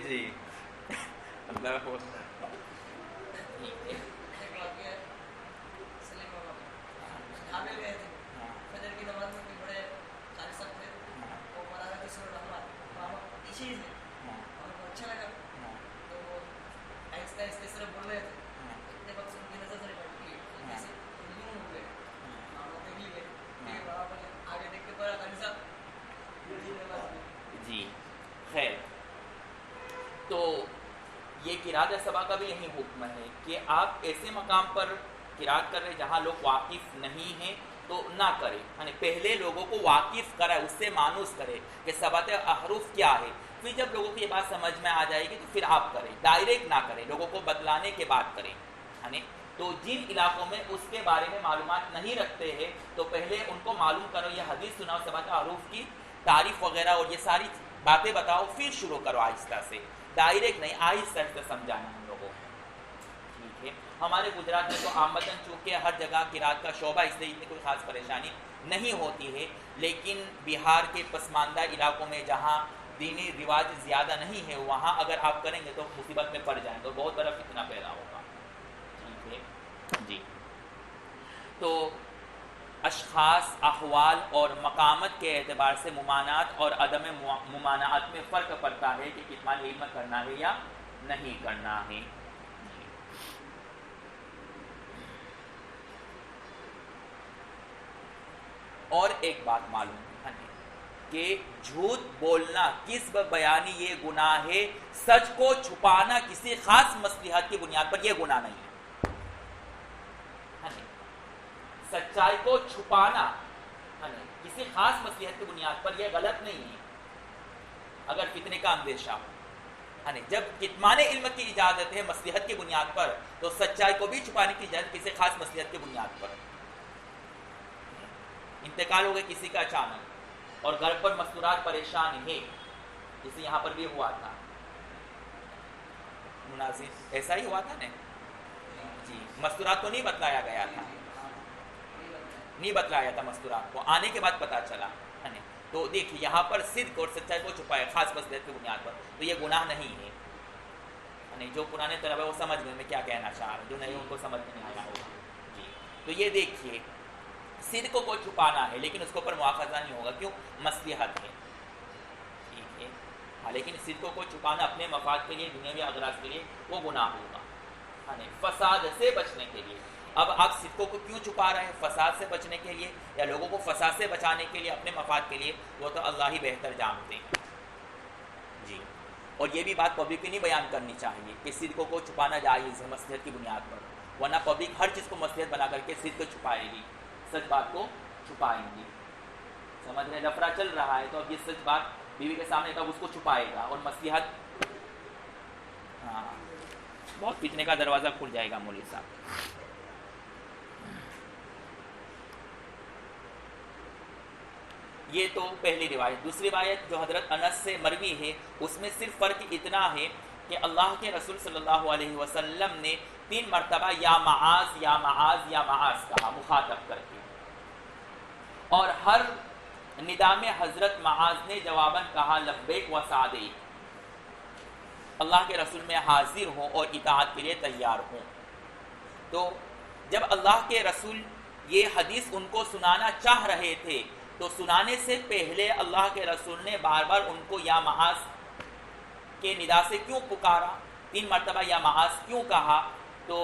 جی اللہ جی خیر. تو یہ قرات سبا کا بھی یہی حکم ہے کہ آپ ایسے مقام پر قرات کر رہے جہاں لوگ واقف نہیں ہیں تو نہ کرے, پہلے لوگوں کو واقف کرے, اس سے مانوس کرے کہ سبات احرف کیا ہے. پھر جب لوگوں کو یہ بات سمجھ میں آ جائے گی تو پھر آپ کریں, ڈائریکٹ نہ کریں, لوگوں کو بدلانے کے بعد کریں. تو جن علاقوں میں اس کے بارے میں معلومات نہیں رکھتے ہیں تو پہلے ان کو معلوم کرو, یہ حدیث سناؤ سبات احرف کی تعریف وغیرہ اور یہ ساری باتیں بتاؤ, پھر شروع کرو آہستہ سے, ڈائریکٹ نہیں, آہستہ سے سمجھانا ہم لوگوں کو. ٹھیک ہے, ہمارے گجرات میں تو آمدن چونکہ ہر جگہ قرات کا شعبہ, اس لیے اتنی کوئی خاص پریشانی نہیں ہوتی ہے, لیکن بہار کے پسماندہ علاقوں میں جہاں دینی رواج زیادہ نہیں ہے وہاں اگر آپ کریں گے تو مصیبت میں پڑ جائیں گے, تو بہت بڑا فتنہ پیدا ہوگا. ٹھیک ہے جی. تو اشخاص, احوال اور مقامت کے اعتبار سے ممانعت اور عدم ممانعت میں فرق پڑتا ہے کہ کتمان علم کرنا ہے یا نہیں کرنا ہے. اور ایک بات معلوم ہے کہ جھوٹ بولنا, کذب بیانی یہ گناہ ہے, سچ کو چھپانا کسی خاص مصلحت کی بنیاد پر یہ گناہ نہیں ہے. سچائی کو چھپانا کسی خاص مصلحت کی بنیاد پر یہ غلط نہیں ہے اگر فتنے کا اندیشہ ہو. جب کتمان علم کی اجازت ہے مصلحت کی بنیاد پر, تو سچائی کو بھی چھپانے کی اجازت کسی خاص مصلحت کی بنیاد پر. انتقال ہو گیا کسی کا اچانک اور گھر پر مستورات پریشان ہے, جسے یہاں پر بھی ہوا تھا مناظر, ایسا ہی ہوا تھا نا جی. مستورات کو نہیں بتلایا گیا تھا, نہیں بتلایا تھا مستورات کو, آنے کے بعد پتا چلا. تو دیکھیے یہاں پر صدق اور سچائی کو چھپایا خاص مصلحت کی بنیاد پر, تو یہ گناہ نہیں ہے. جو پرانے طلبہ ہے وہ سمجھ گئے میں کیا کہنا چاہ رہا ہوں, جو نہیں ان کو سمجھ میں نہیں آیا ہوگا جی. تو یہ دیکھیے صدق کو چھپانا ہے لیکن اس کے اوپر مواخذہ نہیں ہوگا, کیوں؟ مصلحت ہے. ٹھیک ہے ہاں, لیکن صدق کو چھپانا اپنے مفاد کے لیے, دنیاوی اغراض کے لیے, وہ گناہ ہوگا فساد سے بچنے کے لیے. اب آپ صدقوں کو کیوں چھپا رہے ہیں؟ فساد سے بچنے کے لیے یا لوگوں کو فساد سے بچانے کے لیے, اپنے مفاد کے لیے, وہ تو اللہ ہی بہتر جانتے ہیں جی. اور یہ بھی بات پبلک کی نہیں بیان کرنی چاہیے کہ صدق کو چھپانا جائز ہے مصلحت کی بنیاد پر، ورنہ پبلک ہر چیز کو مصلحت بنا کر کے صدق کو چھپائے گی، سچ بات کو چھپائیں گی. سمجھ رہے، لفڑا چل رہا ہے تو اب یہ سچ بات بیوی کے سامنے تب اس کو چھپائے گا اور مصلحت، ہاں بہت فتنے کا دروازہ کھل جائے گا مولوی صاحب. یہ تو پہلی روایت. دوسری روایت جو حضرت انس سے مروی ہے اس میں صرف فرق اتنا ہے کہ اللہ کے رسول صلی اللہ علیہ وسلم نے 3 مرتبہ یا معاذ یا معاذ یا معاذ کہا مخاطب کر کے، اور ہر ندا میں حضرت معاذ نے جواباً کہا لبیک و سعدیک، اللہ کے رسول میں حاضر ہوں اور اطاعت کے لیے تیار ہوں. تو جب اللہ کے رسول یہ حدیث ان کو سنانا چاہ رہے تھے تو سنانے سے پہلے اللہ کے رسول نے بار بار ان کو یا معاذ کے ندا سے کیوں پکارا، 3 مرتبہ یا معاذ کیوں کہا؟ تو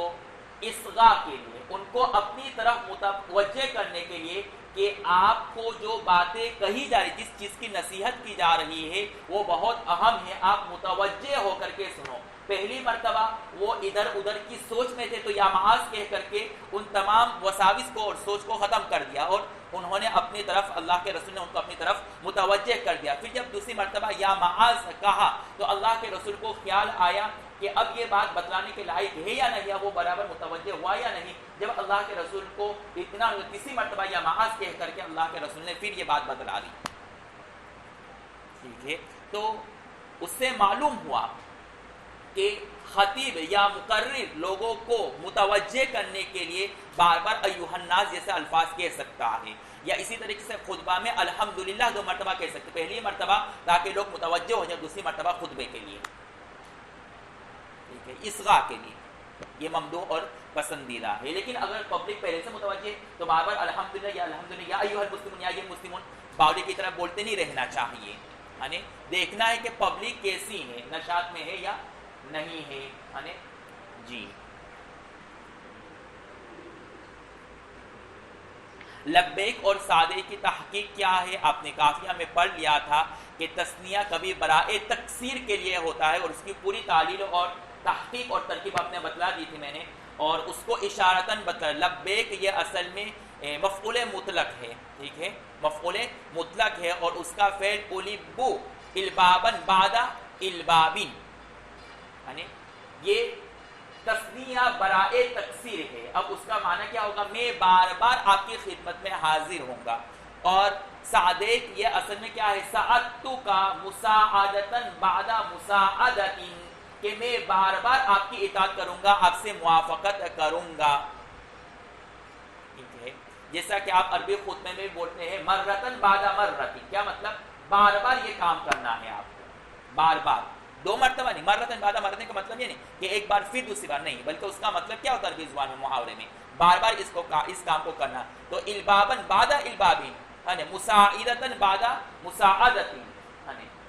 اصغاء کے لیے، ان کو اپنی طرف متوجہ کرنے کے لیے کہ آپ کو جو باتیں کہی جا رہی، جس چیز کی نصیحت کی جا رہی ہے وہ بہت اہم ہے، آپ متوجہ ہو کر کے سنو. پہلی مرتبہ وہ ادھر ادھر کی سوچ میں تھے تو یا معاذ کہہ کر کے ان تمام وساوس کو اور سوچ کو ختم کر دیا اور انہوں نے اپنی طرف، اللہ کے رسول نے ان کو اپنی طرف متوجہ کر دیا. پھر جب دوسری مرتبہ یا معاذ کہا تو اللہ کے رسول کو خیال آیا کہ اب یہ بات بتلانے کے لائق ہے یا نہیں، وہ برابر متوجہ ہوا یا نہیں. جب اللہ کے رسول کو اتنا تیسری مرتبہ یا معاذ کہہ کر کے اللہ کے رسول نے پھر یہ بات بتلا دی. ٹھیک ہے، تو اس سے معلوم ہوا کہ خطیب یا مقرر لوگوں کو متوجہ کرنے کے لیے بار بار ایھا الناس جیسے الفاظ کہہ سکتا ہے، یا اسی طریقے سے خطبہ میں الحمدللہ 2 مرتبہ کہہ سکتے، پہلی مرتبہ تاکہ لوگ متوجہ ہو جائیں، دوسری مرتبہ خطبے کے لیے، ٹھیک ہے، اصغاء کے لیے. یہ ممدوح اور پسندیدہ ہے. لیکن اگر پبلک پہلے سے متوجہ تو بار بار الحمدللہ یا ایھا المسلمون یا یہ مسلمون باولی کی طرح بولتے نہیں رہنا چاہیے. یعنی دیکھنا ہے کہ پبلک کیسی ہے، نشاط میں ہے یا نہیں ہے. یعنی جی لبیک اور سعدیک کی تحقیق کیا ہے؟ آپ نے کافیہ میں پڑھ لیا تھا کہ تثنیہ کبھی برائے تکسیر کے لیے ہوتا ہے اور اس کی پوری تعلیل اور تحقیق اور ترکیب آپ نے بتلا دی تھی میں نے، اور اس کو اشارتاً بتلا. لبیک یہ اصل میں مفعول مطلق ہے، ٹھیک ہے، مفعول مطلق ہے اور اس کا فعل الیبو البابن بعد البابن، یعنی یہ تثنیہ برائے تکسیر ہے. اب اس کا معنی کیا ہوگا؟ میں بار بار آپ کی خدمت میں حاضر ہوں گا. اور سعدیک یہ اصل میں کیا ہے؟ سعدتو کا مساعدتاً بعد مساعدتن، کہ میں بار بار آپ کی اطاعت کروں گا، آپ سے موافقت کروں گا. ٹھیک ہے، جیسا کہ آپ عربی خطبے میں بولتے ہیں مرتن بعد مرتن، کیا مطلب؟ بار بار یہ کام کرنا ہے آپ کو، بار بار 2 مرتبہ نہیں. مرتن بعد مرتن کا مطلب یہ نہیں کہ ایک بار پھر دوسری بار نہیں، بلکہ اس کا مطلب کیا ہوتا ہے عربی زبان میں محاورے میں؟ بار بار اس کام کو کرنا. تو البابن بعد البابن، یعنی مساعدتن بعد مساعدتن،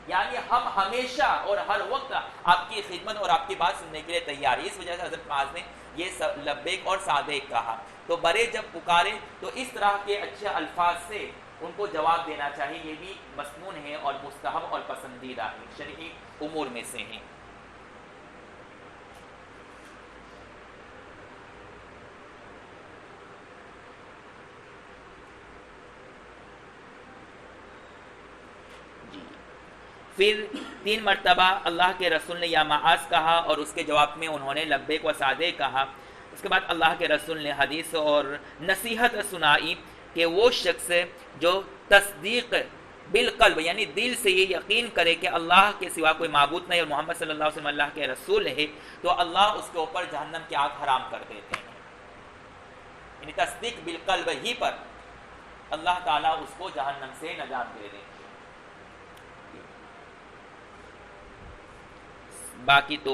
یعنی ہم ہمیشہ اور ہر وقت آپ کی خدمت اور آپ کی بات سننے کے لیے تیار ہیں. اس وجہ سے حضرت معاذ نے یہ لبیک اور سعدیک کہا. تو بڑے جب پکارے تو اس طرح کے اچھے الفاظ سے ان کو جواب دینا چاہیے. یہ بھی مسنون ہے اور مستحب اور پسندیدہ ہے، شرعی امور میں سے ہیں. پھر 3 مرتبہ اللہ کے رسول نے یا معاذ کہا اور اس کے جواب میں انہوں نے لبیک و سعدیک کہا. اس کے بعد اللہ کے رسول نے حدیث اور نصیحت سنائی کہ وہ شخص جو تصدیق بالقلب یعنی دل سے یہ یقین کرے کہ اللہ کے سوا کوئی معبود نہیں اور محمد صلی اللہ علیہ وسلم اللہ کے رسول ہے، تو اللہ اس کے اوپر جہنم کی آگ حرام کر دیتے ہیں. یعنی تصدیق بالقلب ہی پر اللہ تعالیٰ اس کو جہنم سے نجات دے دیں. باقی تو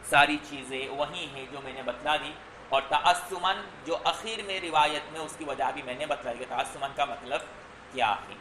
ساری چیزیں وہی ہیں جو میں نے بتلا دی. اور تعصمن جو اخیر میں روایت میں اس کی وجہ بھی میں نے بتلائی کہ تعصمن کا مطلب کیا ہے.